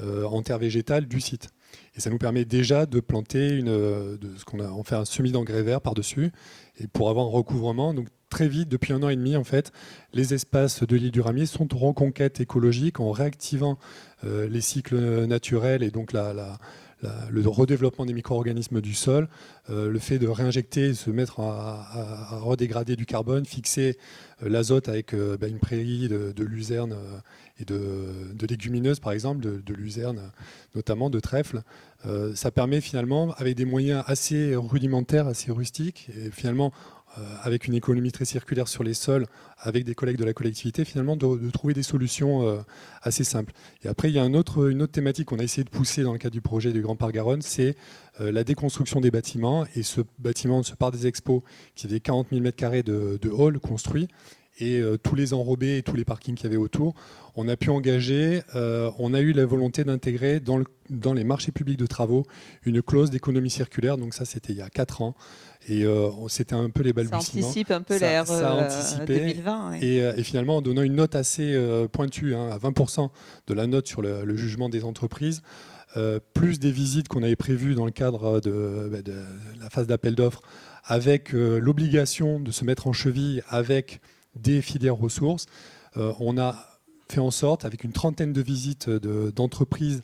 en terre végétale du site. Et ça nous permet déjà de planter on fait un semis d'engrais vert par-dessus et pour avoir un recouvrement. Donc très vite, depuis 1 an et demi, en fait, les espaces de l'île du Ramier sont en reconquête écologique en réactivant les cycles naturels et donc le redéveloppement des micro-organismes du sol, le fait de réinjecter, se mettre à redégrader du carbone, fixer l'azote avec une prairie de luzerne et de légumineuses, par exemple, de luzerne, notamment de trèfle. Ça permet finalement, avec des moyens assez rudimentaires, assez rustiques, et finalement avec une économie très circulaire sur les sols, avec des collègues de la collectivité, finalement, de trouver des solutions assez simples. Et après, il y a une autre thématique qu'on a essayé de pousser dans le cadre du projet du Grand Parc Garonne, c'est la déconstruction des bâtiments. Et ce bâtiment, ce parc des expos, qui avait 40 000 m² de hall construits, et tous les enrobés et tous les parkings qu'il y avait autour, on a pu engager, on a eu la volonté d'intégrer dans les marchés publics de travaux une clause d'économie circulaire. Donc ça, c'était il y a 4 ans. Et c'était un peu les balbutiements. Ça anticipe un peu l'ère 2020. Ouais. Et finalement, en donnant une note assez pointue, à 20% de la note sur le jugement des entreprises, plus des visites qu'on avait prévues dans le cadre de la phase d'appel d'offres, avec l'obligation de se mettre en cheville avec des filières ressources. On a fait en sorte, avec une trentaine de visites d'entreprises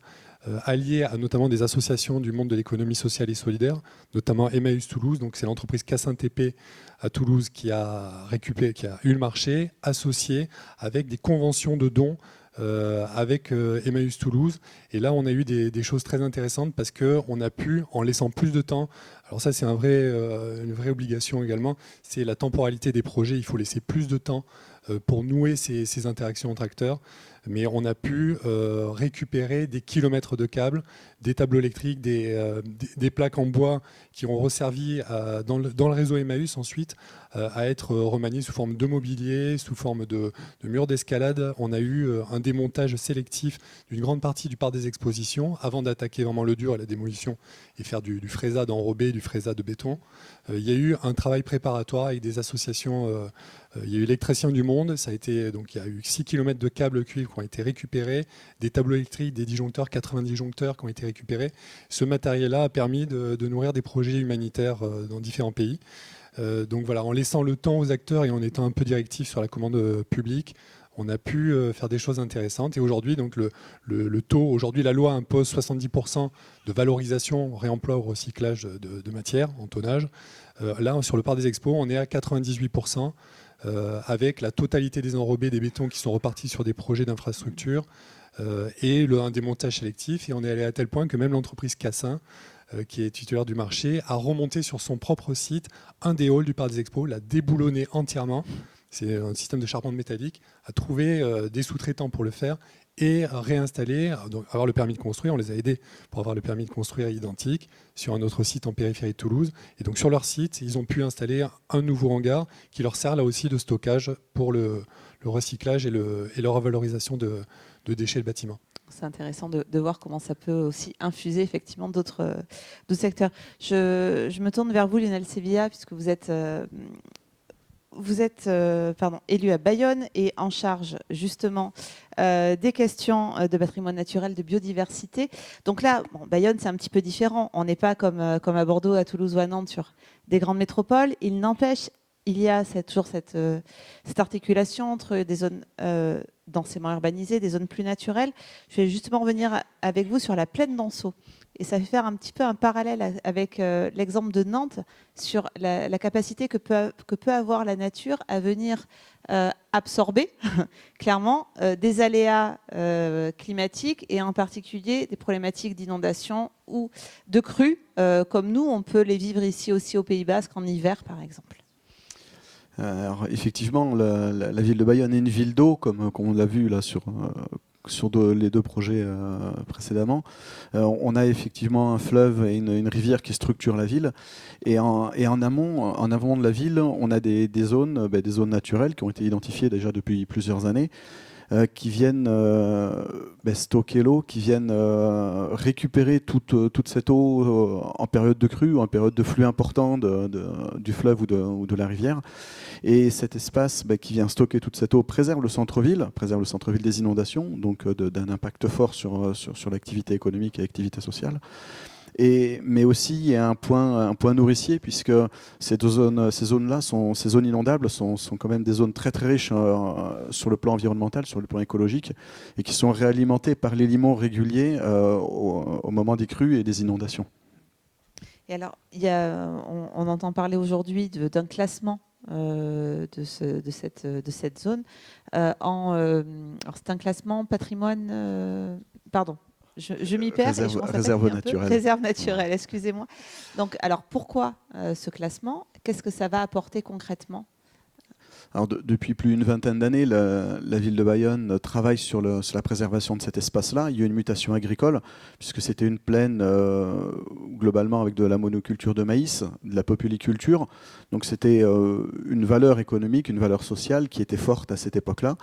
alliées à notamment des associations du monde de l'économie sociale et solidaire, notamment Emmaüs Toulouse, donc c'est l'entreprise Cassin TP à Toulouse qui a eu le marché, associé avec des conventions de dons avec Emmaüs Toulouse. Et là, on a eu des choses très intéressantes parce qu'on a pu, en laissant plus de temps, alors ça c'est une vraie obligation également, c'est la temporalité des projets, il faut laisser plus de temps pour nouer ces interactions entre acteurs. mais on a pu récupérer des kilomètres de câbles, des tableaux électriques, des plaques en bois qui ont resservi dans le réseau Emmaüs ensuite à être remaniées sous forme de mobilier, sous forme de murs d'escalade. On a eu un démontage sélectif d'une grande partie du parc des expositions avant d'attaquer vraiment le dur à la démolition et faire du fraisade enrobé, du fraisade de béton. Il y a eu un travail préparatoire avec des associations. Il y a eu Électriciens du Monde. Donc il y a eu 6 km de câbles cuivre qui ont été récupérés, des tableaux électriques, des disjoncteurs, 90 disjoncteurs qui ont été récupérés. Ce matériel-là a permis de nourrir des projets humanitaires dans différents pays. Donc voilà, en laissant le temps aux acteurs et en étant un peu directif sur la commande publique, on a pu faire des choses intéressantes. Et aujourd'hui, donc le taux, aujourd'hui la loi impose 70% de valorisation, réemploi ou recyclage de matière en tonnage. Là, sur le parc des expos, on est à 98%. Avec la totalité des enrobés des bétons qui sont repartis sur des projets d'infrastructure et un démontage sélectif. Et on est allé à tel point que même l'entreprise Cassin, qui est titulaire du marché, a remonté sur son propre site un des halls du parc des expos, l'a déboulonné entièrement. C'est un système de charpente métallique, a trouvé des sous-traitants pour le faire et réinstaller, donc avoir le permis de construire. On les a aidés pour avoir le permis de construire identique sur un autre site en périphérie de Toulouse. Et donc sur leur site, ils ont pu installer un nouveau hangar qui leur sert là aussi de stockage pour le recyclage et la revalorisation de déchets de bâtiments. C'est intéressant de voir comment ça peut aussi infuser effectivement d'autres secteurs. Je me tourne vers vous, Lionel Sevilla, puisque vous êtes élu à Bayonne et en charge justement des questions de patrimoine naturel, de biodiversité. Donc là, Bayonne, c'est un petit peu différent. On n'est pas comme à Bordeaux, à Toulouse ou à Nantes sur des grandes métropoles. Il n'empêche, il y a toujours cette articulation entre des zones densément urbanisées, des zones plus naturelles. Je vais justement revenir avec vous sur la plaine d'Anceau. Et ça fait faire un petit peu un parallèle avec l'exemple de Nantes sur la capacité que peut avoir la nature à venir absorber clairement des aléas climatiques et en particulier des problématiques d'inondation ou de crues, comme nous, on peut les vivre ici aussi au Pays Basque en hiver par exemple. Alors, effectivement, la ville de Bayonne est une ville d'eau, comme on l'a vu là sur les deux projets précédemment. On a effectivement un fleuve et une rivière qui structurent la ville. Et en amont, en avant de la ville, on a des zones naturelles qui ont été identifiées déjà depuis plusieurs années, qui viennent stocker l'eau, qui viennent récupérer toute cette eau en période de crue ou en période de flux important du fleuve ou de la rivière. Et cet espace qui vient stocker toute cette eau préserve le centre-ville des inondations, donc d'un impact fort sur l'activité économique et l'activité sociale. Mais aussi, il y a un point nourricier, puisque ces zones-là, ces zones inondables sont quand même des zones très très riches sur le plan environnemental, sur le plan écologique, et qui sont réalimentées par les limons réguliers au moment des crues et des inondations. Et alors, on entend parler aujourd'hui d'un classement de cette zone. Alors c'est un classement patrimoine... pardon. Je m'y perds. Réserve naturelle. Réserve naturelle, excusez-moi. Donc, alors pourquoi ce classement? Qu'est-ce que ça va apporter concrètement? Alors depuis plus d'une vingtaine d'années, la ville de Bayonne travaille sur la préservation de cet espace-là. Il y a eu une mutation agricole, puisque c'était une plaine globalement avec de la monoculture de maïs, de la populiculture. Donc c'était une valeur économique, une valeur sociale qui était forte à cette époque-là.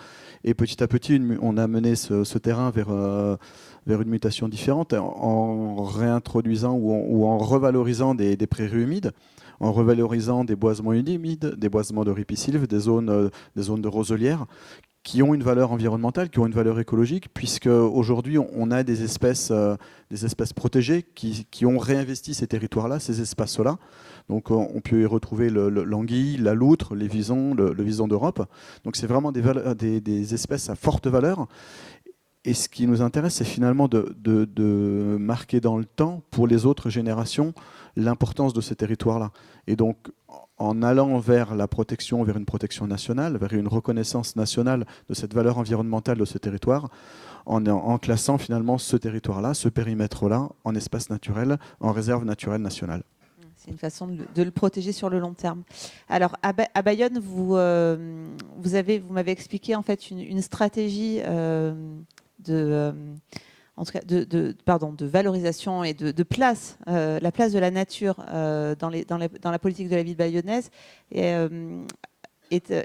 Et petit à petit, on a mené ce terrain vers une mutation différente, en réintroduisant ou en revalorisant des prairies humides, en revalorisant des boisements humides, des boisements de ripisylves, des zones de roselières, qui ont une valeur environnementale, qui ont une valeur écologique, puisque aujourd'hui on a des espèces protégées qui ont réinvesti ces territoires-là, ces espaces-là. Donc on peut y retrouver l'anguille, la loutre, les visons, le vison d'Europe. Donc c'est vraiment des espèces à forte valeur. Et ce qui nous intéresse, c'est finalement de marquer dans le temps, pour les autres générations, l'importance de ces territoires-là. Et donc, en allant vers une protection nationale, vers une reconnaissance nationale de cette valeur environnementale de ce territoire, en classant finalement ce territoire-là, ce périmètre-là, en espace naturel, en réserve naturelle nationale. C'est une façon de le protéger sur le long terme. Alors, à Bayonne, vous m'avez expliqué en fait une stratégie en tout cas de valorisation et de place, la place de la nature dans la politique de la ville bayonnaise.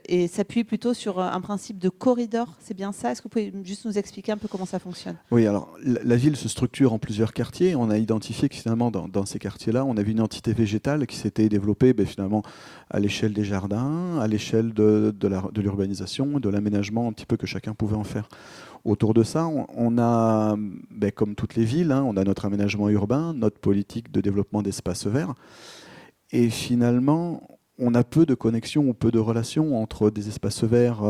Et s'appuie plutôt sur un principe de corridor, c'est bien ça? Est-ce que vous pouvez juste nous expliquer un peu comment ça fonctionne? Oui, alors la ville se structure en plusieurs quartiers. On a identifié que finalement dans ces quartiers-là, on avait une entité végétale qui s'était développée finalement à l'échelle des jardins, à l'échelle de l'urbanisation, de l'aménagement un petit peu que chacun pouvait en faire. Autour de ça, on a, comme toutes les villes, on a notre aménagement urbain, notre politique de développement d'espaces verts. Et finalement, on a peu de connexions ou peu de relations entre des espaces verts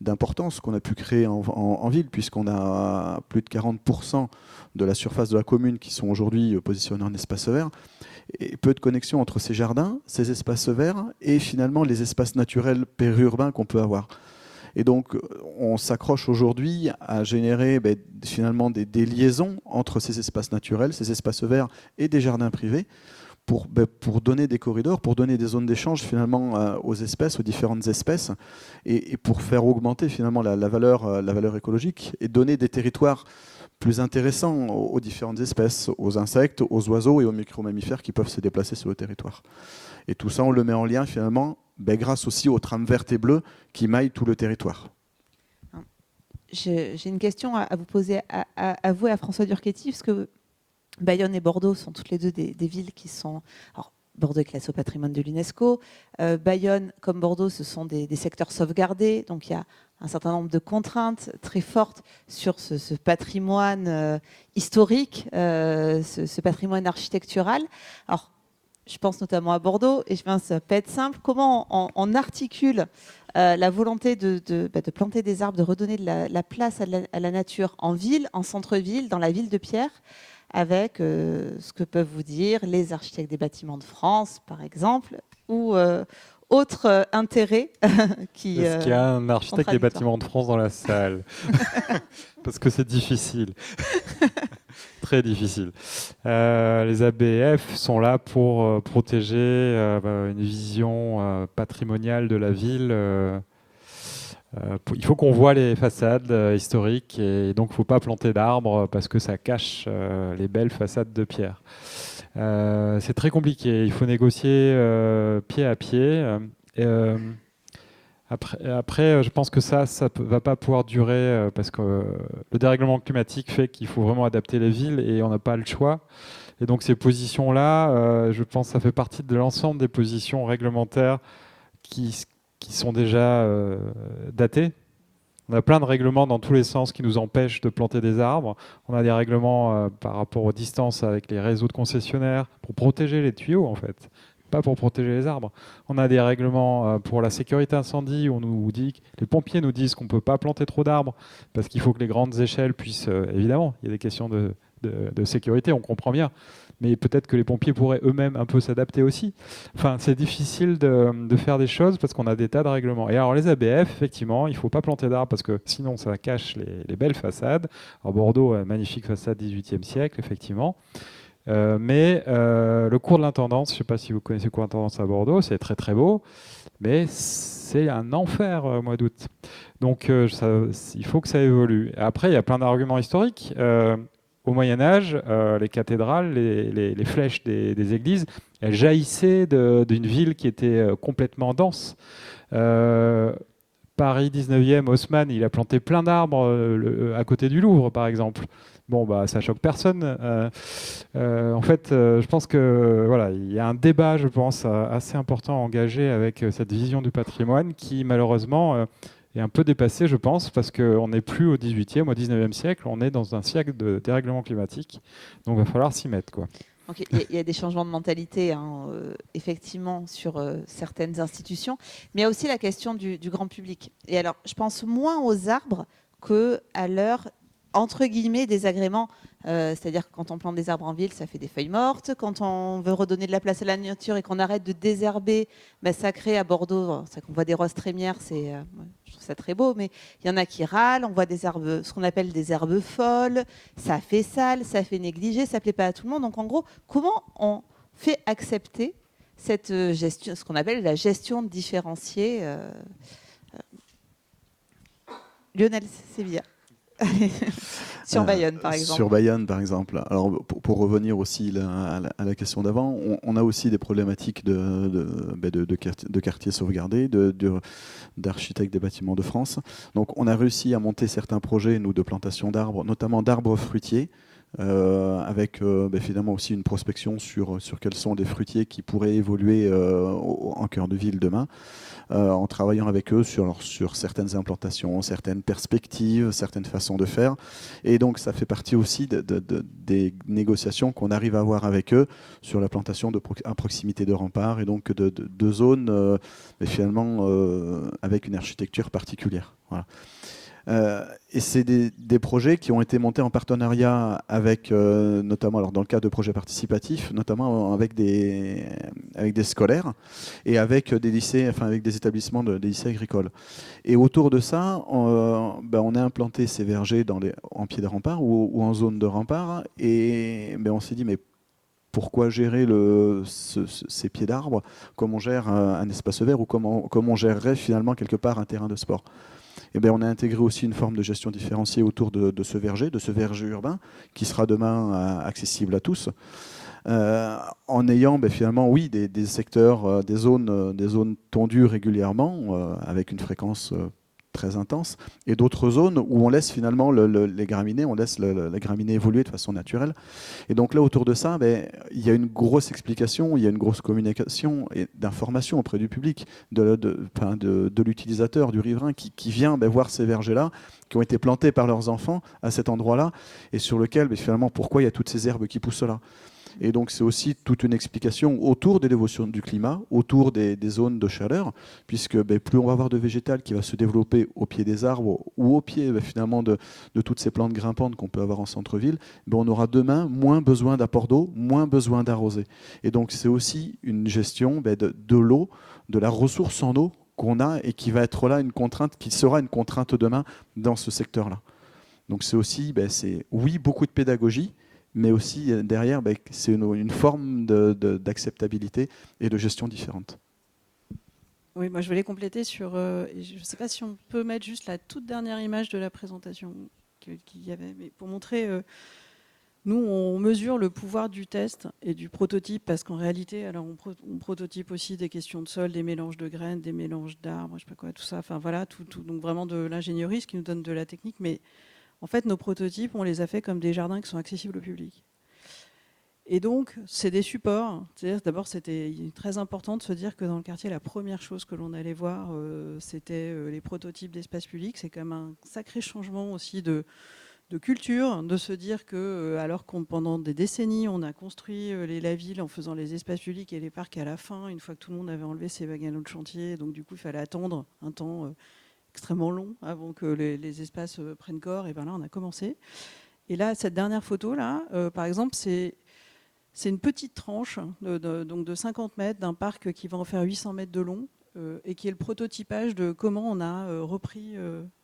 d'importance qu'on a pu créer en ville, puisqu'on a plus de 40% de la surface de la commune qui sont aujourd'hui positionnés en espaces verts, et peu de connexions entre ces jardins, ces espaces verts, et finalement les espaces naturels périurbains qu'on peut avoir. Et donc, on s'accroche aujourd'hui à générer finalement des liaisons entre ces espaces naturels, ces espaces verts et des jardins privés, pour donner des corridors, pour donner des zones d'échange finalement aux espèces, aux différentes espèces, et pour faire augmenter finalement la valeur écologique et donner des territoires plus intéressants aux différentes espèces, aux insectes, aux oiseaux et aux micro-mammifères qui peuvent se déplacer sur le territoire. Et tout ça, on le met en lien finalement grâce aussi aux trames vertes et bleues qui maillent tout le territoire. J'ai une question à vous poser à vous et à François Durchetti, parce que Bayonne et Bordeaux sont toutes les deux des villes qui sont... Alors, Bordeaux est classé au patrimoine de l'UNESCO. Bayonne, comme Bordeaux, ce sont des secteurs sauvegardés. Donc, il y a un certain nombre de contraintes très fortes sur ce patrimoine historique, ce patrimoine architectural. Alors, je pense notamment à Bordeaux, et je pense que ça peut être simple. Comment on articule la volonté de planter des arbres, de redonner de la place à la nature en ville, en centre-ville, dans la ville de Pierre, avec ce que peuvent vous dire les architectes des bâtiments de France, par exemple, ou autres intérêts qui... Est-ce qu'il y a un architecte des bâtiments de France dans la salle? Parce que c'est difficile. Très difficile. Les ABF sont là pour protéger une vision patrimoniale de la ville. Il faut qu'on voit les façades historiques, et donc il ne faut pas planter d'arbres parce que ça cache les belles façades de pierre. C'est très compliqué, il faut négocier pied à pied. Après, je pense que ça ne va pas pouvoir durer parce que le dérèglement climatique fait qu'il faut vraiment adapter les villes et on n'a pas le choix. Et donc ces positions-là, je pense que ça fait partie de l'ensemble des positions réglementaires qui sont déjà datées. On a plein de règlements dans tous les sens qui nous empêchent de planter des arbres. On a des règlements par rapport aux distances avec les réseaux de concessionnaires pour protéger les tuyaux, en fait, pas pour protéger les arbres. On a des règlements pour la sécurité incendie où on nous dit, les pompiers nous disent qu'on ne peut pas planter trop d'arbres parce qu'il faut que les grandes échelles puissent... évidemment, il y a des questions de sécurité, on comprend bien. Mais peut-être que les pompiers pourraient eux-mêmes un peu s'adapter aussi. Enfin, c'est difficile de faire des choses parce qu'on a des tas de règlements. Et alors les ABF, effectivement, il ne faut pas planter d'arbres parce que sinon ça cache les belles façades. Alors Bordeaux, magnifique façade 18e siècle, effectivement. Mais le cours de l'intendance, je ne sais pas si vous connaissez le cours de l'intendance à Bordeaux, c'est très très beau, mais c'est un enfer au mois d'août. Donc il faut que ça évolue. Après, il y a plein d'arguments historiques. Au Moyen-Âge, les cathédrales, les flèches des églises, elles jaillissaient d'une ville qui était complètement dense. Paris 19e, Haussmann, il a planté plein d'arbres à côté du Louvre, par exemple. Bon, ça choque personne. En fait, je pense que voilà, il y a un débat, je pense, assez important à engager avec cette vision du patrimoine qui, malheureusement, est un peu dépassé, je pense, parce qu'on n'est plus au 18e, au 19e siècle, on est dans un siècle de dérèglement climatique, donc il va falloir s'y mettre, quoi. Donc, il y a des changements de mentalité, effectivement, sur certaines institutions, mais il y a aussi la question du grand public. Et alors, je pense moins aux arbres qu'à leur, entre guillemets, désagrément. C'est-à-dire que quand on plante des arbres en ville, ça fait des feuilles mortes. Quand on veut redonner de la place à la nature et qu'on arrête de désherber, ça crée à Bordeaux, c'est qu'on voit des roses trémières, je trouve ça très beau, mais il y en a qui râlent. On voit des herbes, ce qu'on appelle des herbes folles. Ça fait sale, ça fait négliger, ça ne plaît pas à tout le monde. Donc en gros, comment on fait accepter cette gestion, ce qu'on appelle la gestion différenciée. Lionel Sevilla. Sur Bayonne, par exemple. Sur Bayonne, par exemple. Alors, pour revenir aussi à la question d'avant, on a aussi des problématiques de quartiers sauvegardés, d'architectes des bâtiments de France. Donc, on a réussi à monter certains projets, nous, de plantation d'arbres, notamment d'arbres fruitiers, avec finalement aussi une prospection sur quels sont des fruitiers qui pourraient évoluer en cœur de ville demain, en travaillant avec eux sur certaines implantations, certaines perspectives, certaines façons de faire. Et donc ça fait partie aussi des négociations qu'on arrive à avoir avec eux sur la plantation à proximité de remparts et donc de zones mais finalement avec une architecture particulière. Voilà. Et c'est des projets qui ont été montés en partenariat avec, notamment alors dans le cadre de projets participatifs, notamment avec des scolaires et avec des lycées, enfin avec des établissements des lycées agricoles. Et autour de ça, on a implanté ces vergers en pied de rempart ou en zone de rempart. Et on s'est dit, mais pourquoi gérer ces pieds d'arbres comme on gère un espace vert ou comme on gérerait finalement quelque part un terrain de sport? On a intégré aussi une forme de gestion différenciée autour de ce verger urbain, qui sera demain accessible à tous, en ayant finalement, oui, des secteurs, des zones tondues régulièrement, avec une fréquence très intense, et d'autres zones où on laisse finalement les graminées, on laisse les graminées évoluer de façon naturelle. Et donc là, autour de ça, il y a une grosse explication, il y a une grosse communication et d'information auprès du public, de l'utilisateur, du riverain qui vient voir ces vergers-là, qui ont été plantés par leurs enfants à cet endroit-là, et sur lequel, finalement, pourquoi il y a toutes ces herbes qui poussent là. Et donc c'est aussi toute une explication autour de l'évolution du climat, autour des zones de chaleur, puisque plus on va avoir de végétal qui va se développer au pied des arbres ou au pied finalement de toutes ces plantes grimpantes qu'on peut avoir en centre-ville, on aura demain moins besoin d'apport d'eau, moins besoin d'arroser. Et donc c'est aussi une gestion de l'eau, de la ressource en eau qu'on a et qui va être là une contrainte, qui sera une contrainte demain dans ce secteur-là. Donc c'est aussi, oui, beaucoup de pédagogie, mais aussi derrière, c'est une forme d'acceptabilité et de gestion différente. Oui, moi je voulais compléter sur... je ne sais pas si on peut mettre juste la toute dernière image de la présentation qu'il y avait, mais pour montrer... nous, on mesure le pouvoir du test et du prototype, parce qu'en réalité, alors on prototype aussi des questions de sol, des mélanges de graines, des mélanges d'arbres, je sais pas quoi, tout ça, enfin voilà, tout, donc vraiment de l'ingénierie, ce qui nous donne de la technique, mais en fait, nos prototypes, on les a fait comme des jardins qui sont accessibles au public. Et donc, c'est des supports. C'est-à-dire, d'abord, c'était très important de se dire que dans le quartier, la première chose que l'on allait voir, c'était les prototypes d'espace public. C'est quand même un sacré changement aussi de culture, de se dire que, alors qu'on pendant des décennies, on a construit la ville en faisant les espaces publics et les parcs à la fin, une fois que tout le monde avait enlevé ses bagages de chantier, donc du coup, il fallait attendre un temps extrêmement long avant que les espaces prennent corps. Et bien là, on a commencé. Et là, cette dernière photo-là, par exemple, c'est une petite tranche donc de 50 mètres d'un parc qui va en faire 800 mètres de long et qui est le prototypage de comment on a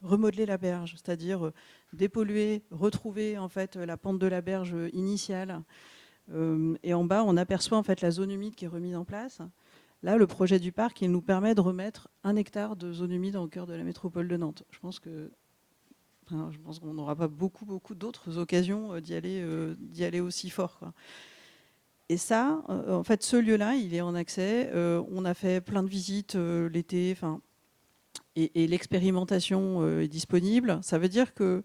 remodelé la berge, c'est-à-dire dépolluer, retrouver en fait la pente de la berge initiale. Et en bas, on aperçoit en fait la zone humide qui est remise en place. Là, le projet du parc, il nous permet de remettre 1 hectare de zone humide au cœur de la métropole de Nantes. Je pense qu'on n'aura pas beaucoup d'autres occasions d'y aller aussi fort, quoi. Et ça, en fait, ce lieu-là, il est en accès. On a fait plein de visites l'été, et l'expérimentation est disponible. Ça veut dire que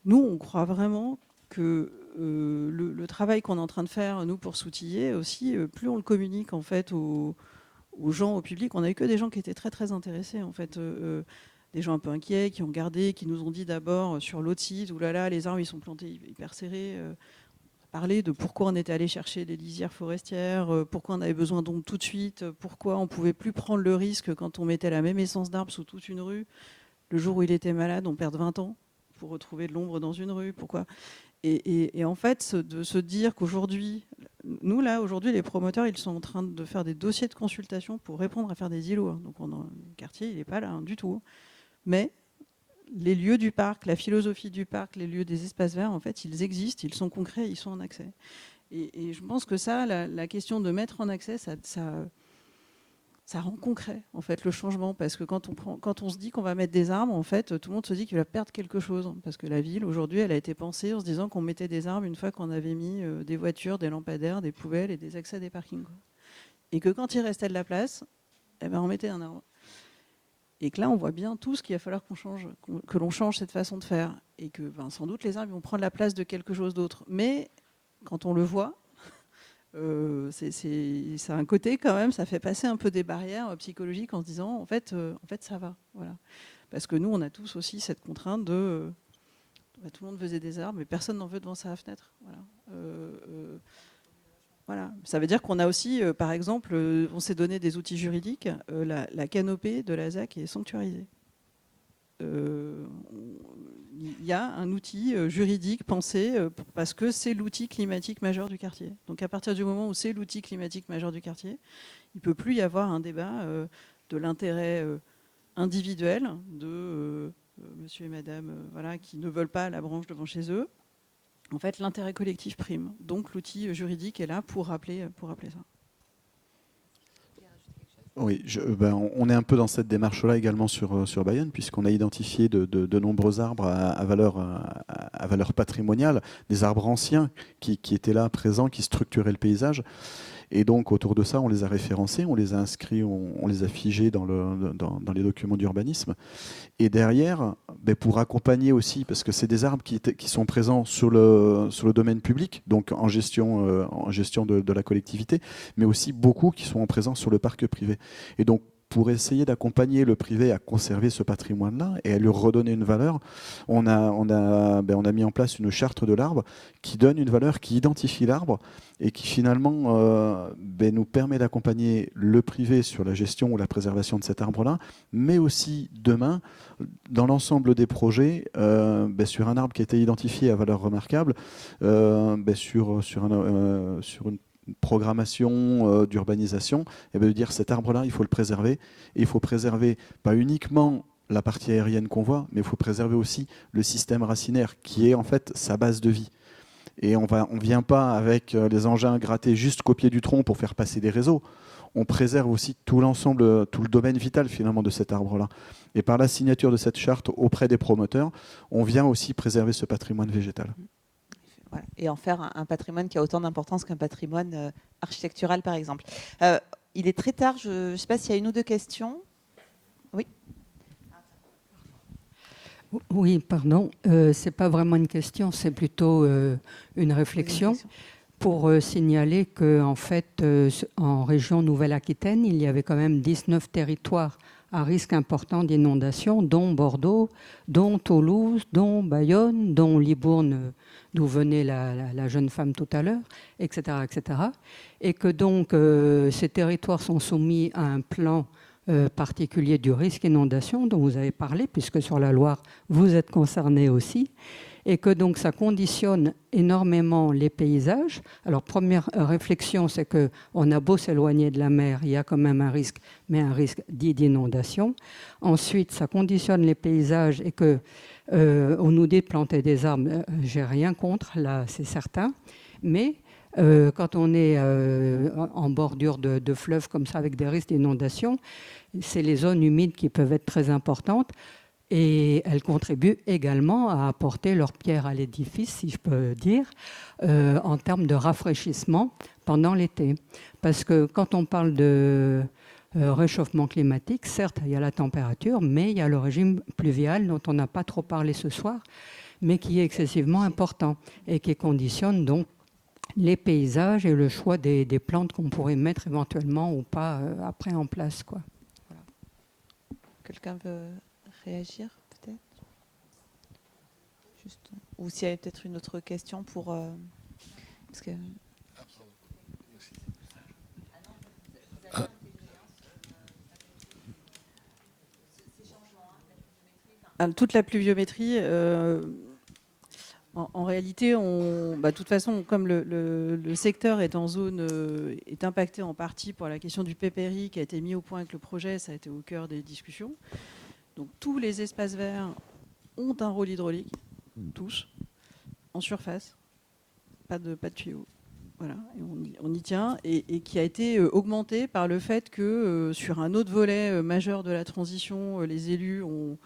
nous, on croit vraiment que le travail qu'on est en train de faire, nous, pour s'outiller aussi, plus on le communique en fait aux gens, au public. On n'a eu que des gens qui étaient très très intéressés, en fait, des gens un peu inquiets, qui ont gardé, qui nous ont dit d'abord sur l'autre site, oulala, les arbres ils sont plantés hyper serrés. Parler de pourquoi on était allé chercher des lisières forestières, pourquoi on avait besoin d'ombre tout de suite, pourquoi on ne pouvait plus prendre le risque quand on mettait la même essence d'arbre sous toute une rue. Le jour où il était malade, on perd 20 ans pour retrouver de l'ombre dans une rue. Pourquoi ? Et en fait, de se dire qu'aujourd'hui, nous là, aujourd'hui, les promoteurs, ils sont en train de faire des dossiers de consultation pour répondre à faire des îlots. Donc le quartier, il n'est pas là du tout. Mais les lieux du parc, la philosophie du parc, les lieux des espaces verts, en fait, ils existent, ils sont concrets, ils sont en accès. Et je pense que ça, la question de mettre en accès, ça rend concret en fait le changement, parce que quand on se dit qu'on va mettre des arbres, en fait, tout le monde se dit qu'il va perdre quelque chose, parce que la ville aujourd'hui, elle a été pensée en se disant qu'on mettait des arbres une fois qu'on avait mis des voitures, des lampadaires, des poubelles et des accès à des parkings, quoi. Et que quand il restait de la place, eh ben, on mettait un arbre. Et que là, on voit bien tout ce qu'il va falloir que l'on change cette façon de faire, et que sans doute les arbres vont prendre la place de quelque chose d'autre. Mais quand on le voit, c'est un côté quand même, ça fait passer un peu des barrières psychologiques en se disant en fait ça va, voilà. Parce que nous on a tous aussi cette contrainte de tout le monde faisait des arbres mais personne n'en veut devant sa fenêtre, voilà. Voilà. Ça veut dire qu'on a aussi par exemple on s'est donné des outils juridiques, la canopée de la ZAC est sanctuarisée. Il y a un outil juridique pensé parce que c'est l'outil climatique majeur du quartier. Donc à partir du moment où c'est l'outil climatique majeur du quartier, il ne peut plus y avoir un débat de l'intérêt individuel de monsieur et madame voilà, qui ne veulent pas la branche devant chez eux. En fait, l'intérêt collectif prime. Donc l'outil juridique est là pour rappeler ça. Oui, on est un peu dans cette démarche-là également sur Bayonne, puisqu'on a identifié de nombreux arbres à valeur patrimoniale, des arbres anciens qui étaient là, présents, qui structuraient le paysage. Et donc, autour de ça, on les a référencés, on les a inscrits, on les a figés dans les documents d'urbanisme. Et derrière, pour accompagner aussi, parce que c'est des arbres qui sont présents sur le domaine public, donc en gestion de la collectivité, mais aussi beaucoup qui sont présents sur le parc privé. Et donc, pour essayer d'accompagner le privé à conserver ce patrimoine-là et à lui redonner une valeur, on a mis en place une charte de l'arbre qui donne une valeur, qui identifie l'arbre et qui finalement nous permet d'accompagner le privé sur la gestion ou la préservation de cet arbre-là, mais aussi demain, dans l'ensemble des projets, sur un arbre qui a été identifié à valeur remarquable, sur une programmation d'urbanisation, et de dire cet arbre-là, il faut le préserver. Et il faut préserver pas uniquement la partie aérienne qu'on voit, mais il faut préserver aussi le système racinaire qui est en fait sa base de vie. Et on ne vient pas avec les engins grattés jusqu'au pied du tronc pour faire passer des réseaux. On préserve aussi tout l'ensemble, tout le domaine vital finalement de cet arbre-là. Et par la signature de cette charte auprès des promoteurs, on vient aussi préserver ce patrimoine végétal. Voilà. Et en faire un patrimoine qui a autant d'importance qu'un patrimoine architectural, par exemple. Il est très tard, je ne sais pas s'il y a une ou deux questions. Oui. Oui, pardon. Ce n'est pas vraiment une question, c'est plutôt une réflexion. Pour signaler qu'en fait, en région Nouvelle-Aquitaine, il y avait quand même 19 territoires à risque important d'inondation, dont Bordeaux, dont Toulouse, dont Bayonne, dont Libourne, d'où venait la jeune femme tout à l'heure, etc., etc. Et que donc ces territoires sont soumis à un plan particulier du risque inondation dont vous avez parlé, puisque sur la Loire, vous êtes concernés aussi. Et que donc ça conditionne énormément les paysages. Alors première réflexion, c'est qu'on a beau s'éloigner de la mer, il y a quand même un risque, mais un risque dit d'inondation. Ensuite, ça conditionne les paysages et que on nous dit de planter des arbres. J'ai rien contre, là, c'est certain. Mais quand on est en bordure de fleuves comme ça avec des risques d'inondation, c'est les zones humides qui peuvent être très importantes. Et elles contribuent également à apporter leur pierre à l'édifice, si je peux dire, en termes de rafraîchissement pendant l'été. Parce que quand on parle de réchauffement climatique, certes, il y a la température, mais il y a le régime pluvial dont on n'a pas trop parlé ce soir, mais qui est excessivement important et qui conditionne donc les paysages et le choix des plantes qu'on pourrait mettre éventuellement ou pas après en place, quoi. Voilà. Quelqu'un veut réagir peut-être juste, ou s'il y a peut-être une autre question pour parce que... Toute la pluviométrie, en réalité, de toute façon, comme le secteur est en zone, est impacté en partie par la question du PPRI qui a été mis au point avec le projet, ça a été au cœur des discussions. Donc tous les espaces verts ont un rôle hydraulique, tous, en surface, pas de tuyaux. Voilà, et on y tient, et qui a été augmenté par le fait que sur un autre volet majeur de la transition, les élus ont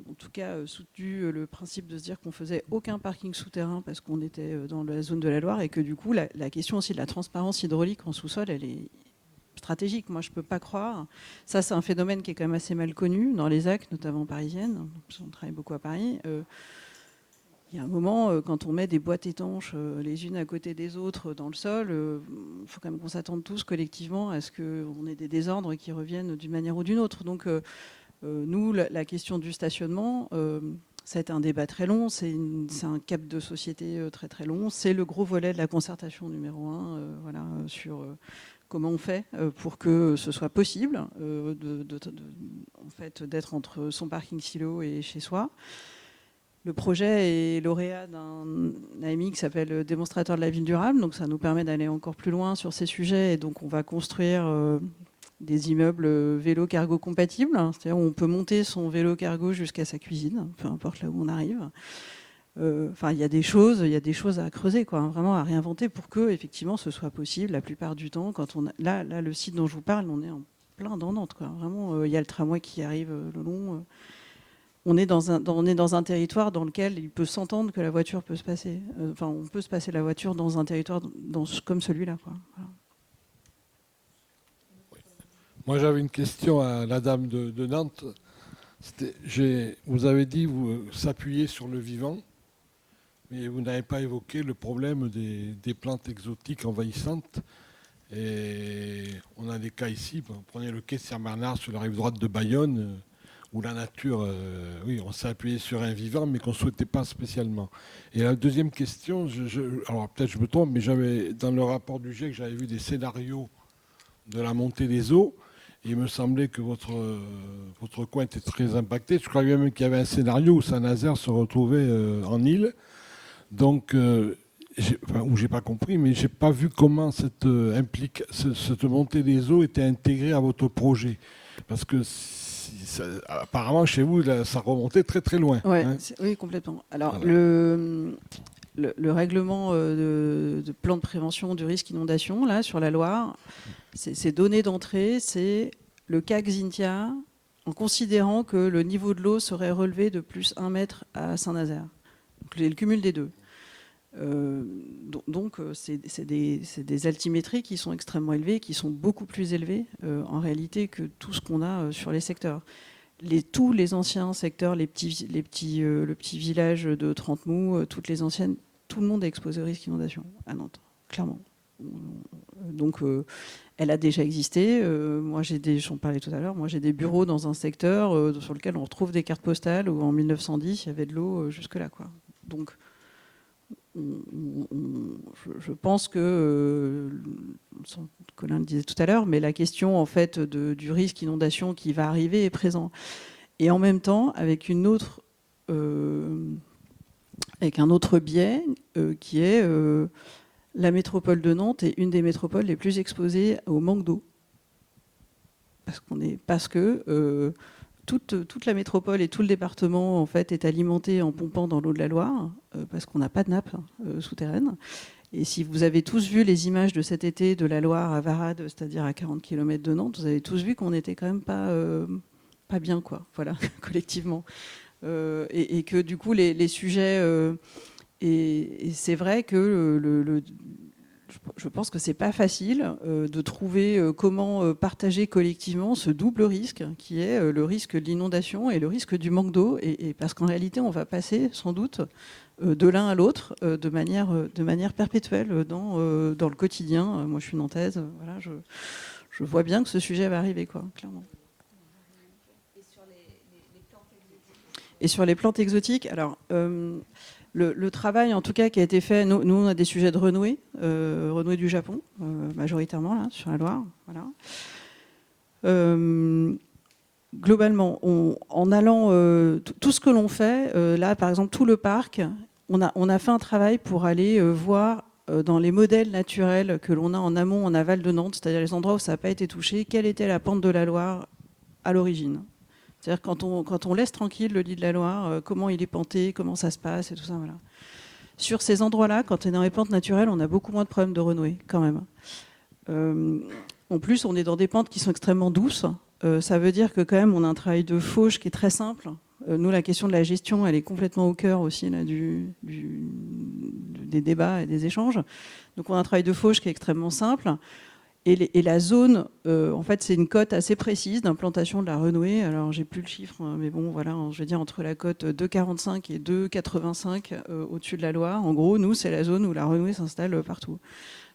en tout cas soutenu le principe de se dire qu'on faisait aucun parking souterrain parce qu'on était dans la zone de la Loire, et que du coup la question aussi de la transparence hydraulique en sous-sol, elle est stratégique. Moi, je ne peux pas croire. Ça, c'est un phénomène qui est quand même assez mal connu dans les ZAC, notamment parisiennes. On travaille beaucoup à Paris. Il y a un moment, quand on met des boîtes étanches les unes à côté des autres dans le sol, il faut quand même qu'on s'attende tous collectivement à ce qu'on ait des désordres qui reviennent d'une manière ou d'une autre. Donc, nous, la question du stationnement, ça a été un débat très long. C'est un cap de société très très long. C'est le gros volet de la concertation numéro 1, voilà, sur comment on fait pour que ce soit possible en fait, d'être entre son parking silo et chez soi. Le projet est lauréat d'un AMI qui s'appelle Démonstrateur de la ville durable, donc ça nous permet d'aller encore plus loin sur ces sujets, et donc on va construire des immeubles vélo cargo compatibles, c'est-à-dire où on peut monter son vélo cargo jusqu'à sa cuisine, peu importe là où on arrive. Enfin, il y a des choses à creuser, quoi, vraiment à réinventer pour que effectivement ce soit possible. La plupart du temps, quand on a, là le site dont je vous parle, on est en plein dans Nantes, quoi. Vraiment, il y a le tramway qui arrive le long. On est dans un territoire dans lequel il peut s'entendre que la voiture peut se passer. Enfin, on peut se passer la voiture dans un territoire comme celui-là, quoi. Voilà. Moi, j'avais une question à la dame de Nantes. Vous avez dit vous s'appuyer sur le vivant, mais vous n'avez pas évoqué le problème des plantes exotiques envahissantes. Et on a des cas ici. Prenez le quai Saint-Bernard sur la rive droite de Bayonne, où la nature, oui, on s'est appuyé sur un vivant, mais qu'on ne souhaitait pas spécialement. Et la deuxième question, alors peut-être je me trompe, mais dans le rapport du GIEC, j'avais vu des scénarios de la montée des eaux. Et il me semblait que votre coin était très impacté. Je crois même qu'il y avait un scénario où Saint-Nazaire se retrouvait en île. Donc, où j'ai pas compris, mais j'ai pas vu comment cette montée des eaux était intégrée à votre projet. Parce que apparemment, chez vous, là, ça remontait très très loin. Ouais, hein. Oui, complètement. Alors, Voilà. le règlement de plan de prévention du risque inondation, là, sur la Loire, ces données d'entrée, c'est le CAC Xynthia, en considérant que le niveau de l'eau serait relevé de plus 1 mètre à Saint-Nazaire. Donc, le cumul des deux. Donc, c'est des altimétries qui sont extrêmement élevées, qui sont beaucoup plus élevées en réalité que tout ce qu'on a sur les secteurs. Tous les anciens secteurs, le petit village de Trentemou, toutes les anciennes, tout le monde est exposé au risque d'inondation à Nantes, clairement. Donc, elle a déjà existé. Moi, j'en parlais tout à l'heure. Moi, j'ai des bureaux dans un secteur sur lequel on retrouve des cartes postales où en 1910, il y avait de l'eau jusque-là, quoi. Donc, je pense que, Colin le disait tout à l'heure, mais la question en fait du risque inondation qui va arriver est présent. Et en même temps, avec un autre biais qui est la métropole de Nantes est une des métropoles les plus exposées au manque d'eau. Parce que toute la métropole et tout le département en fait est alimenté en pompant dans l'eau de la Loire parce qu'on n'a pas de nappe souterraine. Et si vous avez tous vu les images de cet été de la Loire à Varades, c'est-à-dire à 40 km de Nantes, vous avez tous vu qu'on n'était quand même pas bien, quoi. Voilà, collectivement. Et que du coup les sujets et c'est vrai que je pense que c'est pas facile de trouver comment partager collectivement ce double risque qui est le risque de l'inondation et le risque du manque d'eau, et parce qu'en réalité on va passer sans doute de l'un à l'autre de manière perpétuelle dans le quotidien. Moi je suis nantaise, voilà, je vois bien que ce sujet va arriver, quoi, clairement. Et sur les plantes exotiques, alors le travail en tout cas qui a été fait, nous on a des sujets de renouée du Japon, majoritairement là, sur la Loire. Voilà. Globalement, en allant, tout ce que l'on fait, là par exemple tout le parc, on a fait un travail pour aller voir dans les modèles naturels que l'on a en amont, en aval de Nantes, c'est-à-dire les endroits où ça n'a pas été touché, quelle était la pente de la Loire à l'origine. C'est-à-dire quand on laisse tranquille le lit de la Loire, comment il est penté, comment ça se passe et tout ça, voilà. Sur ces endroits-là, quand on est dans les pentes naturelles, on a beaucoup moins de problèmes de renouée, quand même. En plus, on est dans des pentes qui sont extrêmement douces. Ça veut dire que quand même, on a un travail de fauche qui est très simple. Nous, la question de la gestion, elle est complètement au cœur aussi là, des débats et des échanges. Donc, on a un travail de fauche qui est extrêmement simple. Et la zone, en fait, c'est une cote assez précise d'implantation de la renouée. Alors, j'ai plus le chiffre, hein, mais bon, voilà, je veux dire, entre la cote 2,45 et 2,85 au-dessus de la Loire. En gros, nous, c'est la zone où la renouée s'installe partout.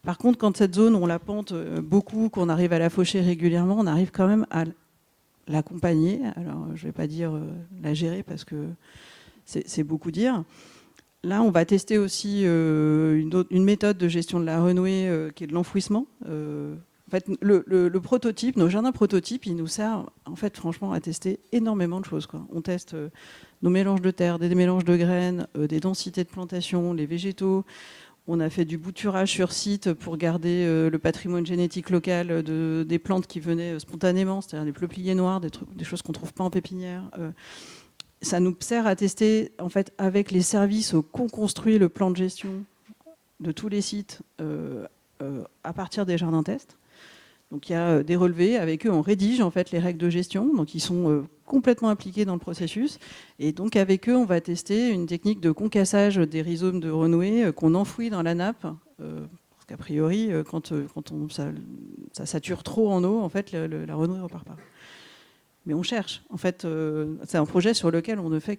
Par contre, quand cette zone, on la pente beaucoup, qu'on arrive à la faucher régulièrement, on arrive quand même à l'accompagner. Alors, je ne vais pas dire la gérer parce que c'est beaucoup dire. Là, on va tester aussi une méthode de gestion de la renouée qui est de l'enfouissement. En fait, le prototype, nos jardins prototypes, il nous sert, en fait, franchement, à tester énormément de choses, quoi. On teste nos mélanges de terre, des mélanges de graines, des densités de plantation, les végétaux. On a fait du bouturage sur site pour garder le patrimoine génétique local des plantes qui venaient spontanément, c'est-à-dire des peupliers noirs, des choses qu'on ne trouve pas en pépinière. Ça nous sert à tester, en fait, avec les services qu'ont construit le plan de gestion de tous les sites à partir des jardins tests. Donc il y a des relevés, avec eux on rédige en fait les règles de gestion, donc ils sont complètement impliqués dans le processus. Et donc avec eux on va tester une technique de concassage des rhizomes de renouée qu'on enfouit dans la nappe, parce qu'a priori quand ça sature trop en eau, en fait la renouée ne repart pas. Mais on cherche, en fait c'est un projet sur lequel on ne fait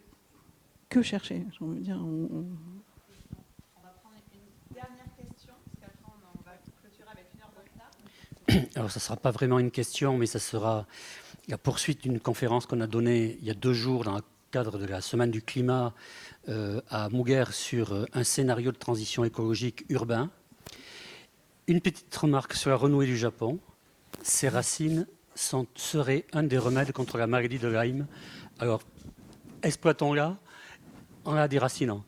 que chercher, j'ai envie de dire. Alors, ça ne sera pas vraiment une question, mais ça sera la poursuite d'une conférence qu'on a donnée il y a 2 jours dans le cadre de la Semaine du climat à Mouguer sur un scénario de transition écologique urbain. Une petite remarque sur la renouée du Japon. Ces racines seraient un des remèdes contre la maladie de Lyme. Alors, exploitons-la en la déracinant.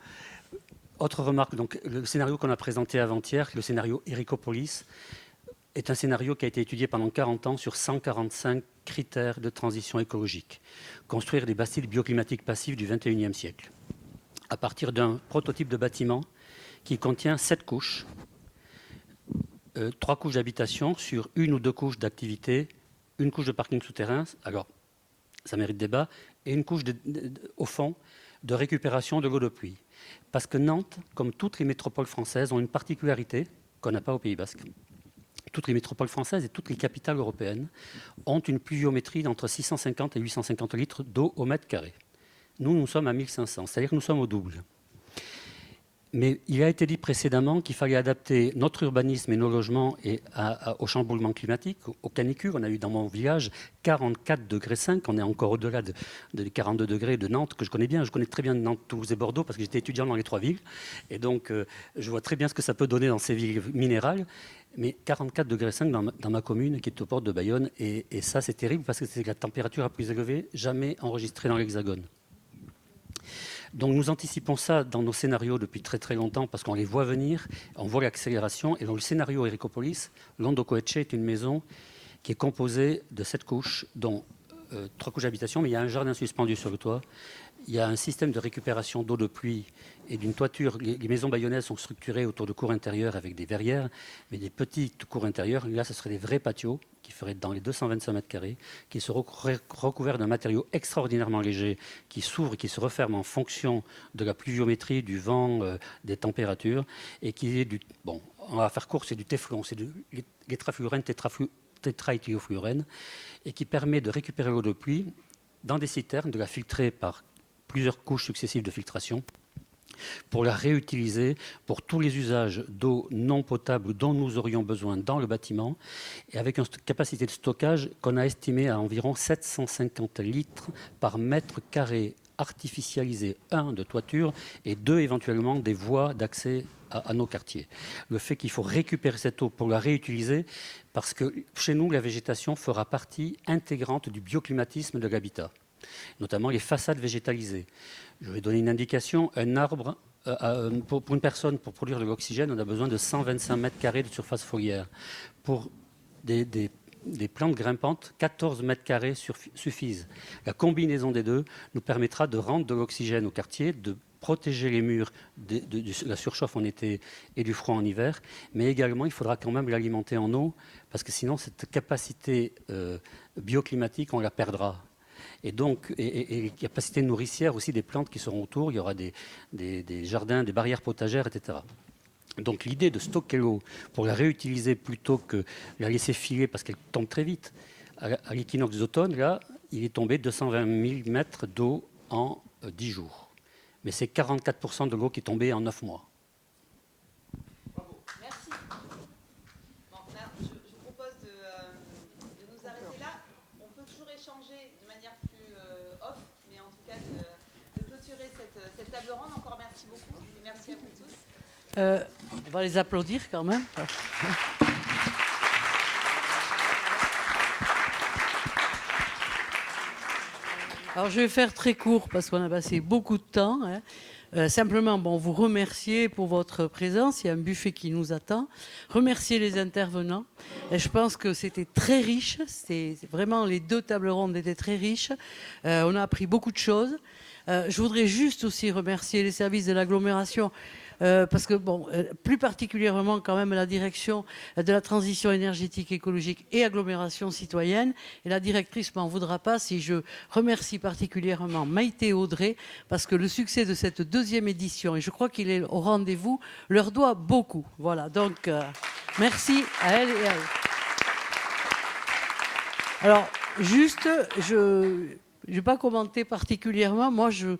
Autre remarque, donc, le scénario qu'on a présenté avant-hier, le scénario Ericopolis, est un scénario qui a été étudié pendant 40 ans sur 145 critères de transition écologique. Construire des bastilles bioclimatiques passives du XXIe siècle. À partir d'un prototype de bâtiment qui contient 7 couches, 3 couches d'habitation sur 1 ou 2 couches d'activité, 1 couche de parking souterrain, alors ça mérite débat, et 1 couche au fond de récupération de l'eau de pluie. Parce que Nantes, comme toutes les métropoles françaises, ont une particularité qu'on n'a pas au Pays Basque. Toutes les métropoles françaises et toutes les capitales européennes ont une pluviométrie d'entre 650 et 850 litres d'eau au mètre carré. Nous sommes à 1500, c'est-à-dire que nous sommes au double. Mais il a été dit précédemment qu'il fallait adapter notre urbanisme et nos logements au chamboulement climatique, aux canicules. On a eu dans mon village 44,5 degrés. On est encore au-delà des 42 degrés de Nantes, que je connais bien. Je connais très bien Nantes, Toulouse et Bordeaux parce que j'étais étudiant dans les 3 villes. Et donc, je vois très bien ce que ça peut donner dans ces villes minérales. Mais 44,5 degrés dans ma commune, qui est aux portes de Bayonne. Et ça, c'est terrible parce que c'est la température la plus élevée jamais enregistrée dans l'Hexagone. Donc nous anticipons ça dans nos scénarios depuis très très longtemps parce qu'on les voit venir, on voit l'accélération. Et dans le scénario Ericopolis, l'Ondokoetche est une maison qui est composée de 7 couches, dont 3 couches d'habitation, mais il y a un jardin suspendu sur le toit. Il y a un système de récupération d'eau de pluie et d'une toiture. Les maisons bayonnaises sont structurées autour de cours intérieures avec des verrières, mais des petites cours intérieures. Là, ce seraient des vrais patios qui feraient dans les 225 mètres carrés, qui seraient recouverts d'un matériau extraordinairement léger, qui s'ouvre et qui se referme en fonction de la pluviométrie, du vent, des températures, et qui est bon, on va faire court, c'est du téflon, c'est du tétrafluorène, tétraéthylofluorène, et qui permet de récupérer l'eau de pluie dans des citernes, de la filtrer par plusieurs couches successives de filtration pour la réutiliser pour tous les usages d'eau non potable dont nous aurions besoin dans le bâtiment, et avec une capacité de stockage qu'on a estimée à environ 750 litres par mètre carré artificialisé, 1 de toiture et 2 éventuellement des voies d'accès à nos quartiers. Le fait qu'il faut récupérer cette eau pour la réutiliser, parce que chez nous, la végétation fera partie intégrante du bioclimatisme de l'habitat, notamment les façades végétalisées. Je vais donner une indication. Un arbre, pour une personne, pour produire de l'oxygène, on a besoin de 125 mètres carrés de surface foliaire. Pour des plantes grimpantes, 14 mètres carrés suffisent. La combinaison des deux nous permettra de rendre de l'oxygène au quartier, de protéger les murs de la surchauffe en été et du froid en hiver, mais également il faudra quand même l'alimenter en eau, parce que sinon cette capacité bioclimatique, on la perdra. Et donc, et les capacités nourricières aussi des plantes qui seront autour, il y aura des jardins, des barrières potagères, etc. Donc l'idée de stocker l'eau pour la réutiliser plutôt que la laisser filer parce qu'elle tombe très vite. À l'équinoxe d'automne, là, il est tombé 220 mm d'eau en 10 jours. Mais c'est 44% de l'eau qui est tombée en 9 mois. Merci. Bon, là, je vous propose de nous arrêter là. On peut toujours échanger de manière plus off, mais en tout cas de clôturer cette table ronde. Encore merci beaucoup et merci à vous tous. On va les applaudir quand même. Alors je vais faire très court parce qu'on a passé beaucoup de temps. Simplement, vous remercier pour votre présence. Il y a un buffet qui nous attend. Remercier les intervenants. Et je pense que c'était très riche. Vraiment, les 2 tables rondes étaient très riches. On a appris beaucoup de choses. Je voudrais juste aussi remercier les services de l'agglomération. Parce que, plus particulièrement quand même la direction de la transition énergétique, écologique et agglomération citoyenne. Et la directrice m'en voudra pas si je remercie particulièrement Maïté Audrey, parce que le succès de cette 2e édition, et je crois qu'il est au rendez-vous, leur doit beaucoup. Voilà, donc merci à elle et à eux. Alors, juste, je ne vais pas commenter particulièrement. Moi, je ne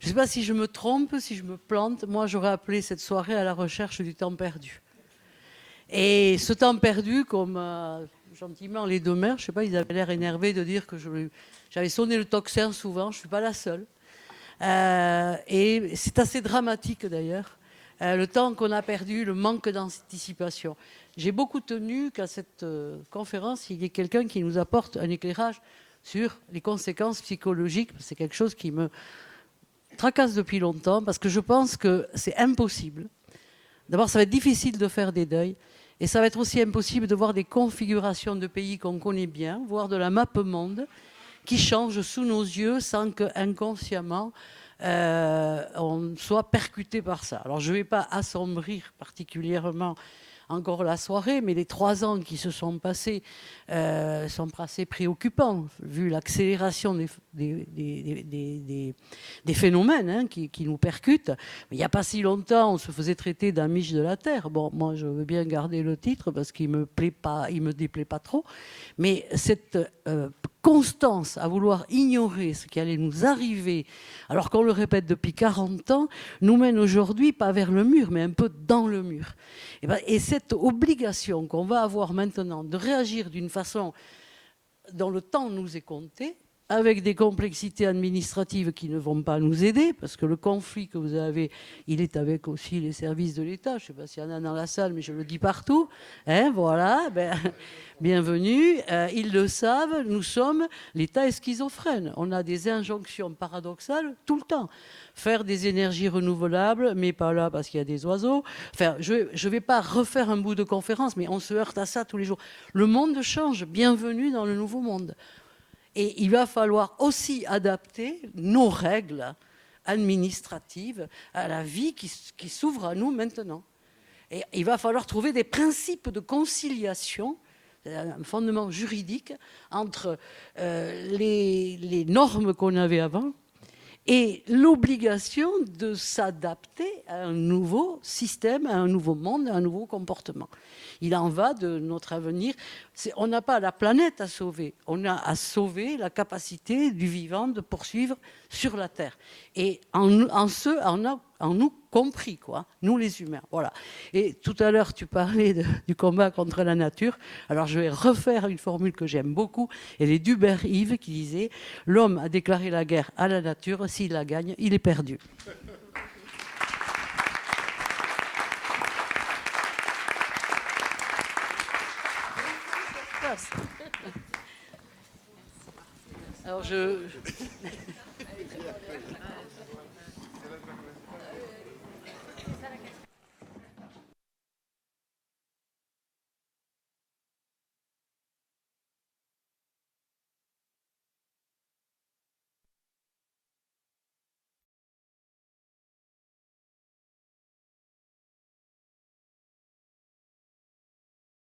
sais pas si je me trompe, si je me plante. Moi, j'aurais appelé cette soirée à la recherche du temps perdu. Et ce temps perdu, comme gentiment les 2 maires, je ne sais pas, ils avaient l'air énervés de dire que j'avais sonné le tocsin souvent. Je ne suis pas la seule. Et c'est assez dramatique d'ailleurs. Le temps qu'on a perdu, le manque d'anticipation. J'ai beaucoup tenu qu'à cette conférence, il y ait quelqu'un qui nous apporte un éclairage sur les conséquences psychologiques. C'est quelque chose qui me tracasse depuis longtemps, parce que je pense que c'est impossible. D'abord, ça va être difficile de faire des deuils, et ça va être aussi impossible de voir des configurations de pays qu'on connaît bien, voire de la map monde, qui changent sous nos yeux sans qu'inconsciemment on soit percuté par ça. Alors, je ne vais pas assombrir particulièrement encore la soirée, mais les 3 ans qui se sont passés sont assez préoccupants, vu l'accélération des phénomènes qui nous percutent. Mais il n'y a pas si longtemps, on se faisait traiter d'amiche de la Terre. Bon, moi, je veux bien garder le titre parce qu'il ne me déplaît pas trop. Mais cette constance à vouloir ignorer ce qui allait nous arriver, alors qu'on le répète depuis 40 ans, nous mène aujourd'hui pas vers le mur, mais un peu dans le mur. Et cette obligation qu'on va avoir maintenant de réagir d'une façon dont le temps nous est compté, avec des complexités administratives qui ne vont pas nous aider, parce que le conflit que vous avez, il est avec aussi les services de l'État. Je ne sais pas s'il y en a dans la salle, mais je le dis partout. Voilà, bienvenue. Ils le savent, nous sommes, l'État est schizophrène. On a des injonctions paradoxales tout le temps. Faire des énergies renouvelables, mais pas là parce qu'il y a des oiseaux. Enfin, je ne vais pas refaire un bout de conférence, mais on se heurte à ça tous les jours. Le monde change. Bienvenue dans le nouveau monde. Et il va falloir aussi adapter nos règles administratives à la vie qui s'ouvre à nous maintenant. Et il va falloir trouver des principes de conciliation, un fondement juridique entre les normes qu'on avait avant et l'obligation de s'adapter à un nouveau système, à un nouveau monde, à un nouveau comportement. Il en va de notre avenir. On n'a pas la planète à sauver, on a à sauver la capacité du vivant de poursuivre sur la Terre. Et en nous compris, nous les humains. Voilà. Et tout à l'heure, tu parlais du combat contre la nature. Alors je vais refaire une formule que j'aime beaucoup. Elle est d'Hubert Yves qui disait « L'homme a déclaré la guerre à la nature. S'il la gagne, il est perdu. » Alors